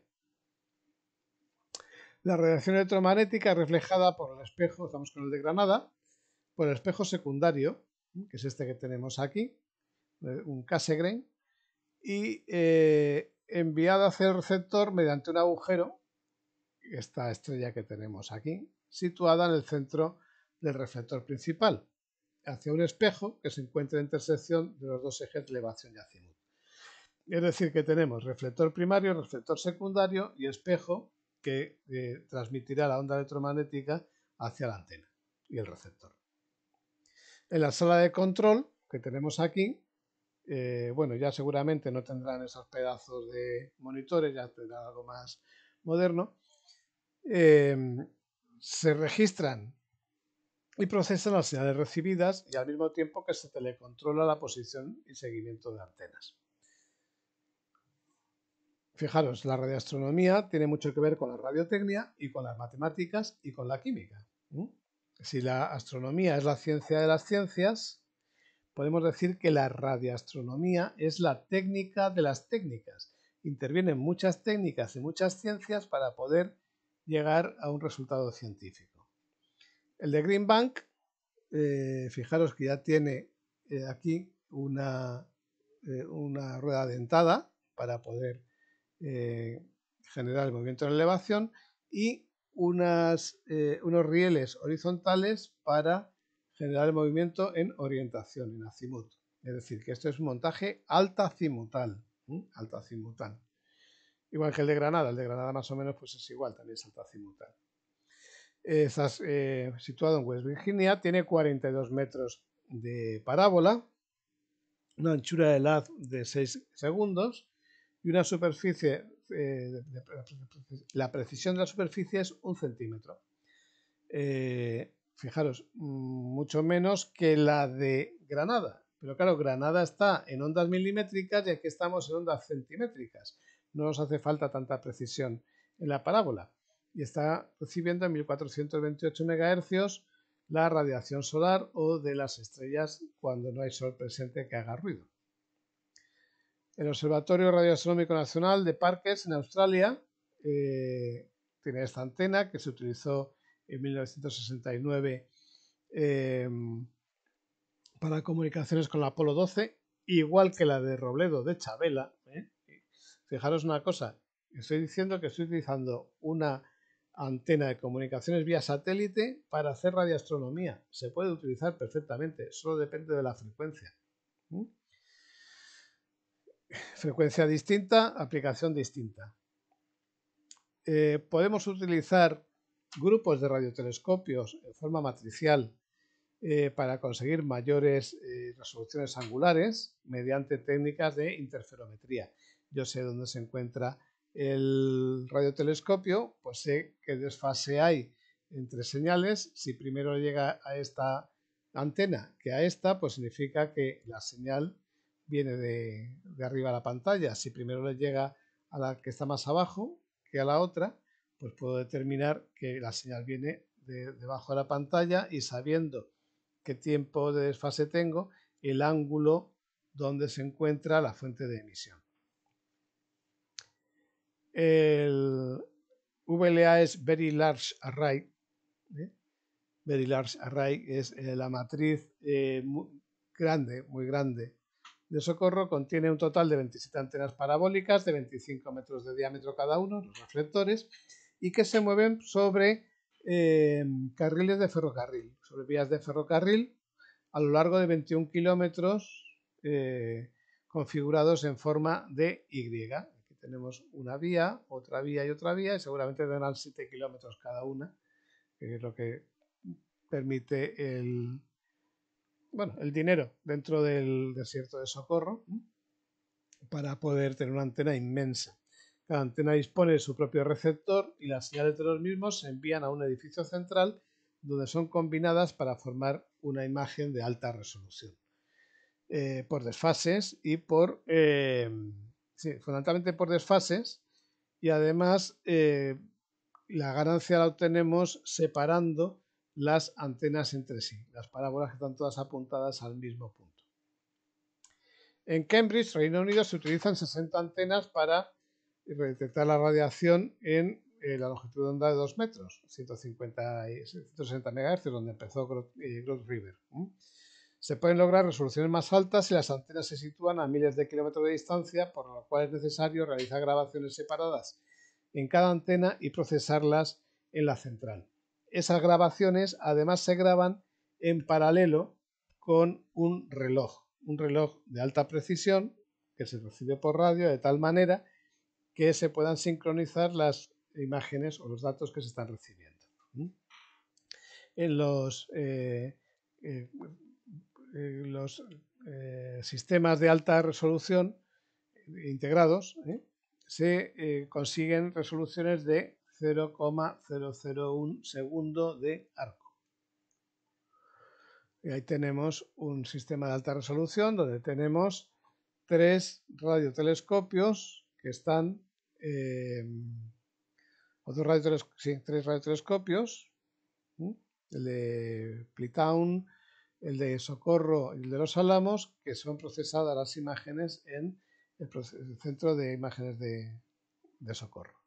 La radiación electromagnética es reflejada por el espejo, estamos con el de Granada, por el espejo secundario, que es este que tenemos aquí, un Cassegrain, y enviada hacia el receptor mediante un agujero, esta estrella que tenemos aquí, situada en el centro del reflector principal, hacia un espejo que se encuentra en intersección de los dos ejes de elevación y azimut. Es decir, que tenemos reflector primario, reflector secundario y espejo que transmitirá la onda electromagnética hacia la antena y el receptor. En la sala de control que tenemos aquí, bueno, ya seguramente no tendrán esos pedazos de monitores, ya tendrán algo más moderno. Se registran y procesan las señales recibidas y al mismo tiempo que se telecontrola la posición y seguimiento de antenas. Fijaros, la radioastronomía tiene mucho que ver con la radiotecnia y con las matemáticas y con la química. Si la astronomía es la ciencia de las ciencias, podemos decir que la radioastronomía es la técnica de las técnicas. Intervienen muchas técnicas y muchas ciencias para poder llegar a un resultado científico. El de Green Bank, fijaros que ya tiene aquí una rueda dentada para poder generar el movimiento en elevación y unos rieles horizontales para generar el movimiento en orientación, en azimut. Es decir, que esto es un montaje altazimutal. Altazimutal. Igual que el de Granada más o menos pues es igual, también es altazimutal. Está situado en West Virginia, tiene 42 metros de parábola, una anchura de haz de 6 segundos y una superficie, la precisión de la superficie es 1 centímetro. Fijaros, mucho menos que la de Granada. Pero claro, Granada está en ondas milimétricas y aquí estamos en ondas centimétricas. No nos hace falta tanta precisión en la parábola. Y está recibiendo en 1428 MHz la radiación solar o de las estrellas cuando no hay sol presente que haga ruido. El Observatorio Radioastronómico Nacional de Parkes en Australia tiene esta antena que se utilizó en 1969 para comunicaciones con la Apolo 12, igual que la de Robledo de Chavela. Fijaros una cosa, estoy diciendo que estoy utilizando una antena de comunicaciones vía satélite para hacer radioastronomía. Se puede utilizar perfectamente, solo depende de la frecuencia. Frecuencia distinta, aplicación distinta. Podemos utilizar grupos de radiotelescopios en forma matricial para conseguir mayores resoluciones angulares mediante técnicas de interferometría. Yo sé dónde se encuentra el radiotelescopio, pues sé qué desfase hay entre señales. Si primero llega a esta antena que a esta, pues significa que la señal viene de arriba a la pantalla. Si primero le llega a la que está más abajo que a la otra, pues puedo determinar que la señal viene de debajo de la pantalla y sabiendo qué tiempo de desfase tengo, el ángulo donde se encuentra la fuente de emisión. El VLA es Very Large Array. Very Large Array es la matriz muy grande de socorro. Contiene un total de 27 antenas parabólicas de 25 metros de diámetro cada uno, los reflectores, y que se mueven sobre carriles de ferrocarril, sobre vías de ferrocarril a lo largo de 21 kilómetros configurados en forma de Y. Aquí tenemos una vía, otra vía y otra vía, y seguramente tendrán 7 kilómetros cada una, que es lo que permite el dinero dentro del desierto de Socorro para poder tener una antena inmensa. Cada antena dispone de su propio receptor y las señales de los mismos se envían a un edificio central donde son combinadas para formar una imagen de alta resolución. Por desfases y fundamentalmente por desfases, y además la ganancia la obtenemos separando las antenas entre sí, las parábolas que están todas apuntadas al mismo punto. En Cambridge, Reino Unido, se utilizan 60 antenas para detectar la radiación en la longitud de onda de 2 metros, 150 y 160 MHz, donde empezó Groot River. Se pueden lograr resoluciones más altas si las antenas se sitúan a miles de kilómetros de distancia, por lo cual es necesario realizar grabaciones separadas en cada antena y procesarlas en la central. Esas grabaciones además se graban en paralelo con un reloj de alta precisión que se recibe por radio de tal manera que se puedan sincronizar las imágenes o los datos que se están recibiendo. En los sistemas de alta resolución integrados se consiguen resoluciones de 0,001 segundo de arco. Y ahí tenemos un sistema de alta resolución donde tenemos tres radiotelescopios que están tres radiotelescopios, el de Plytown, el de Socorro y el de Los Álamos, que son procesadas las imágenes en el centro de imágenes de Socorro.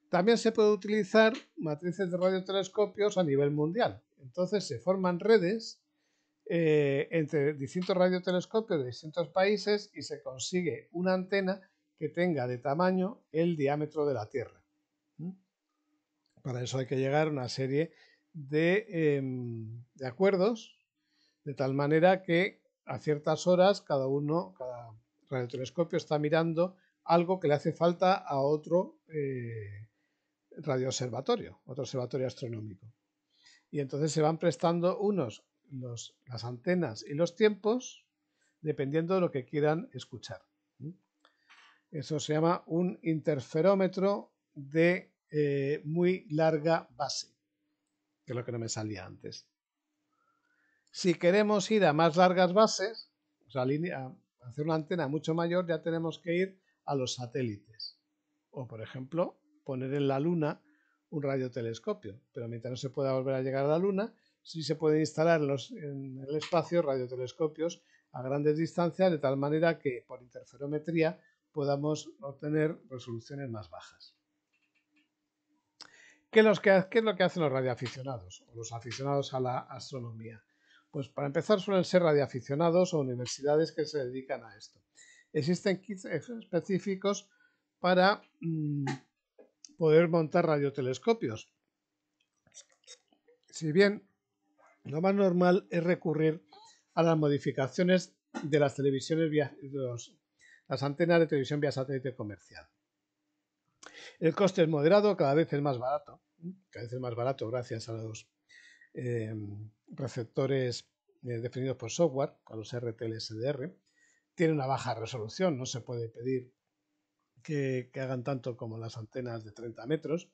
También se puede utilizar matrices de radiotelescopios a nivel mundial. Entonces se forman redes entre distintos radiotelescopios de distintos países y se consigue una antena que tenga de tamaño el diámetro de la Tierra. Para eso hay que llegar a una serie de acuerdos, de tal manera que a ciertas horas cada radiotelescopio está mirando algo que le hace falta a otro radioobservatorio, otro observatorio astronómico. Y entonces se van prestando las antenas y los tiempos dependiendo de lo que quieran escuchar. Eso se llama un interferómetro de muy larga base, que es lo que no me salía antes. Si queremos ir a más largas bases, o sea, a hacer una antena mucho mayor, ya tenemos que ir a los satélites. O, por ejemplo, poner en la Luna un radiotelescopio. Pero mientras no se pueda volver a llegar a la Luna, sí se puede instalar en el espacio radiotelescopios a grandes distancias, de tal manera que por interferometría podamos obtener resoluciones más bajas. ¿Qué es lo que hacen los radioaficionados o los aficionados a la astronomía? Pues para empezar suelen ser radioaficionados o universidades que se dedican a esto. Existen kits específicos para poder montar radiotelescopios. Si bien lo más normal es recurrir a las modificaciones de las televisiones las antenas de televisión vía satélite comercial. El coste es moderado, cada vez es más barato gracias a los receptores definidos por software, a los RTL-SDR. Tiene una baja resolución, no se puede pedir que hagan tanto como las antenas de 30 metros.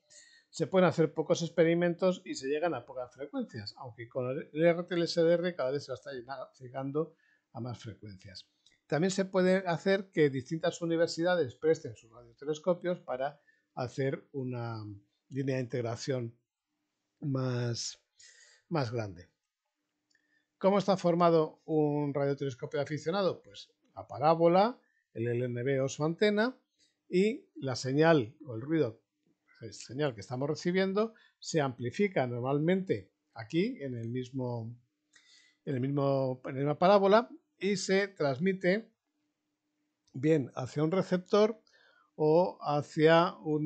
Se pueden hacer pocos experimentos y se llegan a pocas frecuencias, aunque con el RTL-SDR cada vez se está llegando a más frecuencias. También se puede hacer que distintas universidades presten sus radiotelescopios para hacer una línea de integración más grande. ¿Cómo está formado un radiotelescopio aficionado? Pues la parábola, el LNB o su antena y la señal o el ruido, la señal que estamos recibiendo, se amplifica normalmente aquí en la misma parábola y se transmite bien hacia un receptor o hacia un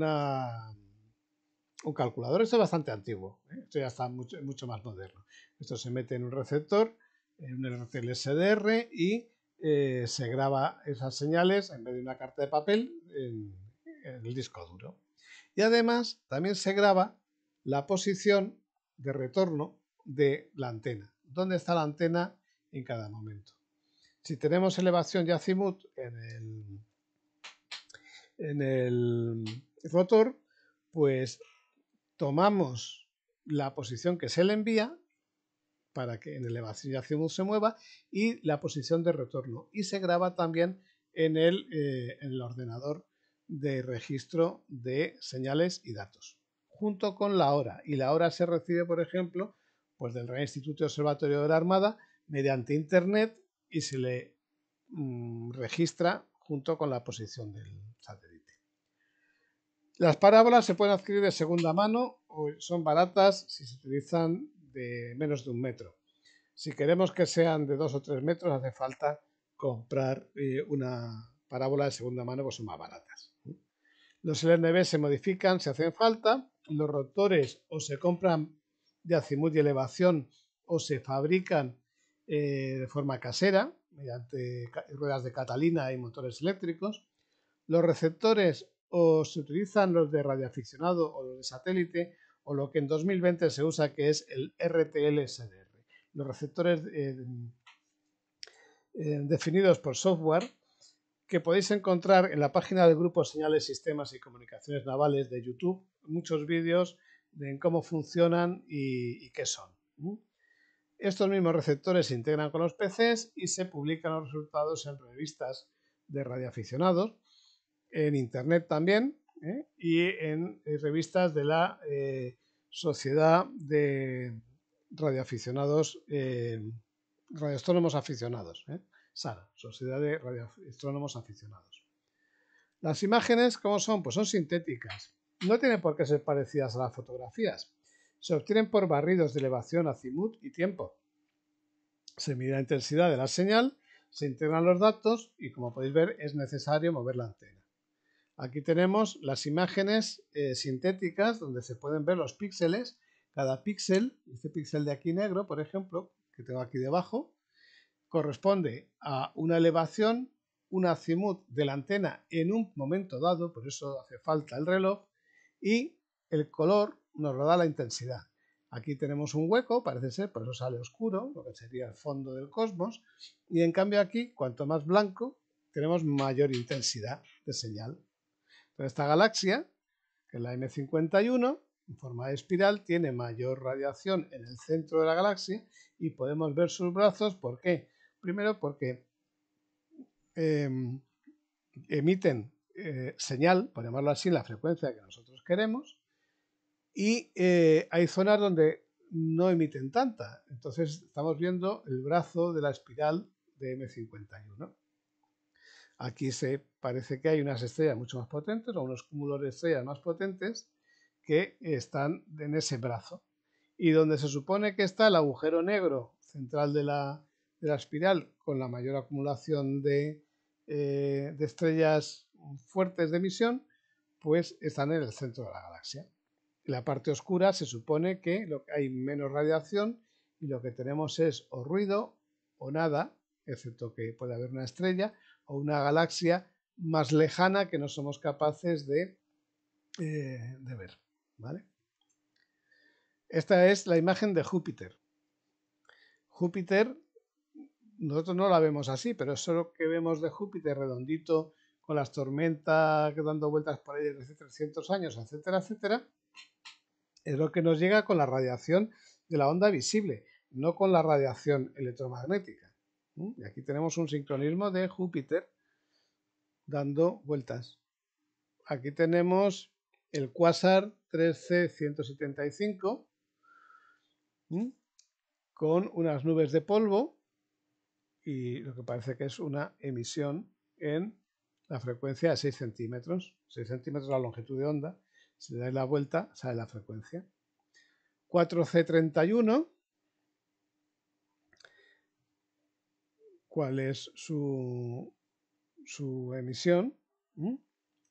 calculador. Esto es bastante antiguo, esto ya está mucho más moderno. Esto se mete en un receptor, en un RTL-SDR y se graba esas señales en vez de una carta de papel en el disco duro. Y además también se graba la posición de retorno de la antena. ¿Dónde está la antena en cada momento? Si tenemos elevación y azimut en el rotor, pues tomamos la posición que se le envía para que en elevación y azimut se mueva y la posición de retorno. Y se graba también en el ordenador de registro de señales y datos, junto con la hora. Y la hora se recibe, por ejemplo, pues del Real Instituto Observatorio de la Armada mediante Internet y se le registra junto con la posición del satélite. Las parábolas se pueden adquirir de segunda mano o son baratas si se utilizan de menos de 1 metro. Si queremos que sean de 2 o 3 metros, hace falta comprar una parábola de segunda mano, pues son más baratas. Los LNB se modifican si hacen falta. Los rotores o se compran de azimut y elevación o se fabrican de forma casera mediante ruedas de Catalina y motores eléctricos. Los receptores o se utilizan los de radioaficionado o los de satélite o lo que en 2020 se usa que es el RTL-SDR. Los receptores definidos por software que podéis encontrar en la página del Grupo Señales, Sistemas y Comunicaciones Navales de YouTube, muchos vídeos de cómo funcionan y qué son. Estos mismos receptores se integran con los PCs y se publican los resultados en revistas de radioaficionados, en Internet también, y en revistas de la Sociedad de Radioaficionados, Radioastrónomos Aficionados, SARA, Sociedad de Radioastrónomos Aficionados. Las imágenes, ¿cómo son? Pues son sintéticas. no tienen por qué ser parecidas a las fotografías. Se obtienen por barridos de elevación, azimut y tiempo. Se mide la intensidad de la señal, se integran los datos y, como podéis ver, es necesario mover la antena. Aquí tenemos las imágenes sintéticas donde se pueden ver los píxeles. Cada píxel, este píxel de aquí negro, por ejemplo, que tengo aquí debajo, corresponde a una elevación, un azimut de la antena en un momento dado, por eso hace falta el reloj, y el color nos lo da la intensidad. Aquí tenemos un hueco, parece ser, por eso sale oscuro, lo que sería el fondo del cosmos, y en cambio aquí, cuanto más blanco, tenemos mayor intensidad de señal. Entonces, esta galaxia, que es la M51, en forma de espiral, tiene mayor radiación en el centro de la galaxia y podemos ver sus brazos. ¿Por qué? Primero porque emiten señal, por llamarlo así, la frecuencia que nosotros queremos, y hay zonas donde no emiten tanta. Entonces estamos viendo el brazo de la espiral de M51. Aquí parece que hay unas estrellas mucho más potentes o unos cúmulos de estrellas más potentes que están en ese brazo. Y donde se supone que está el agujero negro central de la espiral con la mayor acumulación de estrellas fuertes de emisión, pues están en el centro de la galaxia. En la parte oscura se supone que hay menos radiación y lo que tenemos es o ruido o nada, excepto que puede haber una estrella o una galaxia más lejana que no somos capaces de ver. ¿Vale? Esta es la imagen de Júpiter. Júpiter, nosotros no la vemos así, pero eso lo que vemos de Júpiter redondito, con las tormentas dando vueltas por ahí desde hace 300 años, etcétera, etcétera, es lo que nos llega con la radiación de la onda visible, no con la radiación electromagnética. Y aquí tenemos un sincronismo de Júpiter dando vueltas. Aquí tenemos el cuásar 3C175 con unas nubes de polvo y lo que parece que es una emisión en la frecuencia de 6 centímetros. 6 centímetros la longitud de onda. Si le dais la vuelta, sale la frecuencia. 4C31, ¿cuál es su emisión?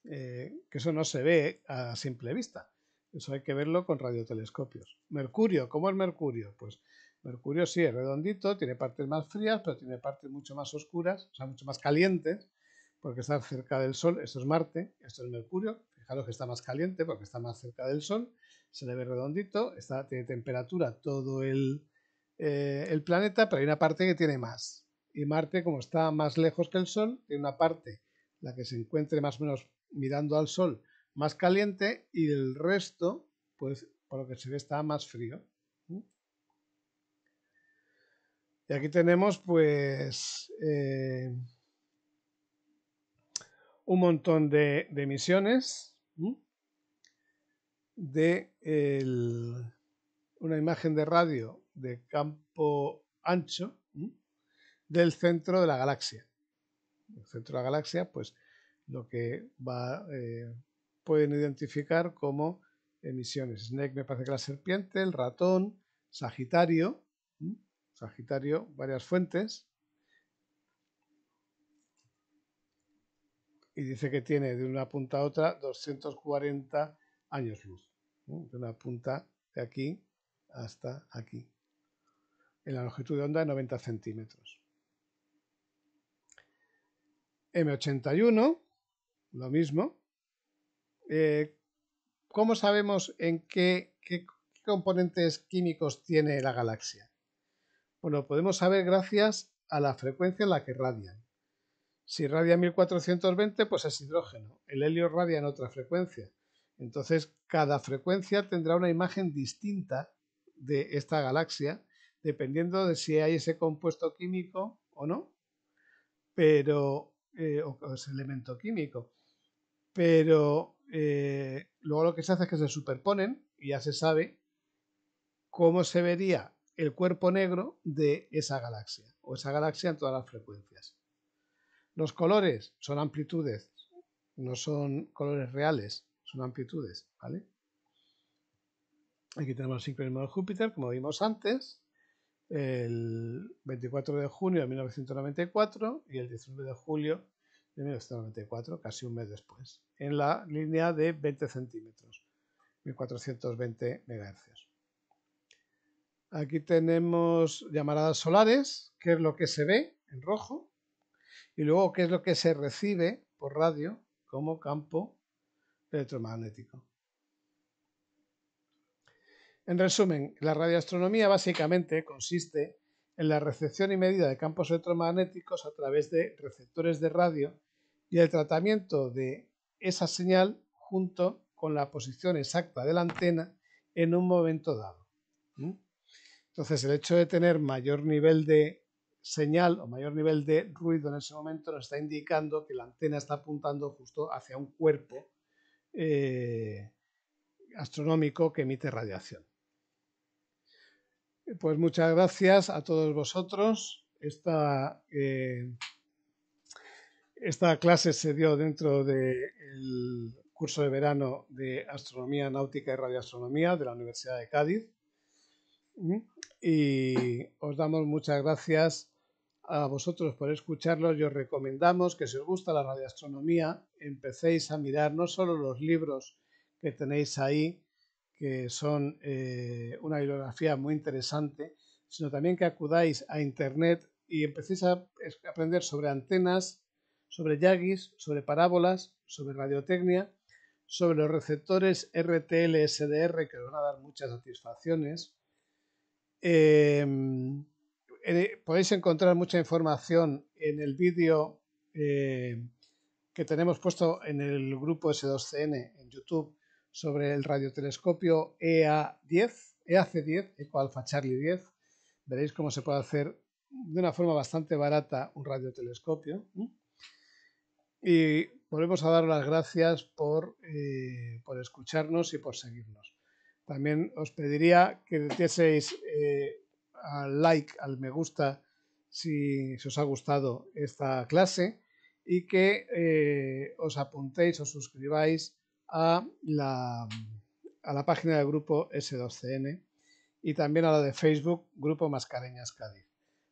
Que eso no se ve a simple vista. Eso hay que verlo con radiotelescopios. Mercurio, ¿cómo es Mercurio? Pues Mercurio sí es redondito, tiene partes más frías, pero tiene partes mucho más oscuras, o sea, mucho más calientes, porque está cerca del Sol. Esto es Marte, esto es Mercurio. Fijaros que está más caliente porque está más cerca del Sol. Se le ve redondito, tiene temperatura todo el planeta, pero hay una parte que tiene más. Y Marte, como está más lejos que el Sol, tiene una parte, la que se encuentre más o menos mirando al Sol, más caliente, y el resto, pues por lo que se ve, está más frío. Y aquí tenemos pues un montón de emisiones de una imagen de radio de campo ancho del centro de la galaxia. El centro de la galaxia, pues lo que pueden identificar como emisiones. Snake me parece que la serpiente, el ratón, Sagitario, Sagitario, varias fuentes. Y dice que tiene de una punta a otra 240 años luz. De una punta de aquí hasta aquí. En la longitud de onda de 90 centímetros. M81, lo mismo. ¿Cómo sabemos en qué componentes químicos tiene la galaxia? Bueno, lo podemos saber gracias a la frecuencia en la que radian. Si radia 1420, pues es hidrógeno. El helio radia en otra frecuencia. Entonces, cada frecuencia tendrá una imagen distinta de esta galaxia, dependiendo de si hay ese compuesto químico o no, pero o ese elemento químico. Pero luego lo que se hace es que se superponen y ya se sabe cómo se vería el cuerpo negro de esa galaxia, o esa galaxia en todas las frecuencias. Los colores son amplitudes, no son colores reales. son amplitudes, ¿vale? Aquí tenemos el sincronismo de Júpiter, como vimos antes, el 24 de junio de 1994 y el 19 de julio de 1994, casi un mes después, en la línea de 20 centímetros, 1420 MHz. Aquí tenemos llamaradas solares, que es lo que se ve en rojo, y luego qué es lo que se recibe por radio como campo electromagnético. En resumen, la radioastronomía básicamente consiste en la recepción y medida de campos electromagnéticos a través de receptores de radio y el tratamiento de esa señal junto con la posición exacta de la antena en un momento dado. Entonces, el hecho de tener mayor nivel de señal o mayor nivel de ruido en ese momento nos está indicando que la antena está apuntando justo hacia un cuerpo astronómico que emite radiación. Pues muchas gracias a todos vosotros. Esta clase se dio dentro del curso de verano de Astronomía Náutica y Radioastronomía de la Universidad de Cádiz. Y os damos muchas gracias a vosotros por escucharlos y os recomendamos que si os gusta la radioastronomía empecéis a mirar no solo los libros que tenéis ahí, que son una bibliografía muy interesante, sino también que acudáis a internet y empecéis a aprender sobre antenas, sobre yagis, sobre parábolas, sobre radiotecnia, sobre los receptores RTL, SDR, que os van a dar muchas satisfacciones. Podéis encontrar mucha información en el vídeo que tenemos puesto en el grupo S2CN en YouTube sobre el radiotelescopio EAC10, Eco Alpha Charlie 10. Veréis cómo se puede hacer de una forma bastante barata un radiotelescopio. Y volvemos a dar las gracias por escucharnos y por seguirnos. También os pediría que dieseis al like, al me gusta, si os ha gustado esta clase y que os apuntéis o suscribáis a la página del grupo S2CN y también a la de Facebook, Grupo Mascareñas Cádiz.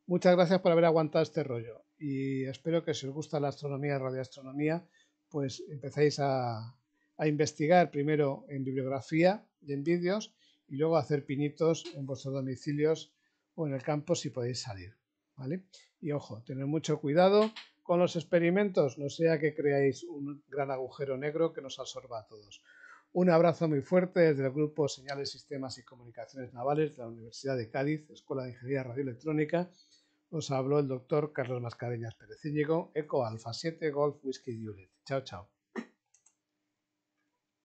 Muchas gracias por haber aguantado este rollo y espero que si os gusta la astronomía y radioastronomía, pues empecéis a investigar primero en bibliografía y en vídeos y luego a hacer pinitos en vuestros domicilios o en el campo si podéis salir, ¿vale? Y ojo, tened mucho cuidado con los experimentos, no sea que creáis un gran agujero negro que nos absorba a todos. Un abrazo muy fuerte desde el grupo Señales, Sistemas y Comunicaciones Navales de la Universidad de Cádiz, Escuela de Ingeniería Radioelectrónica. Os habló el doctor Carlos Mascareñas Pérez Íñigo, Eco Alfa 7 Golf Whisky Juliet. Chao, chao.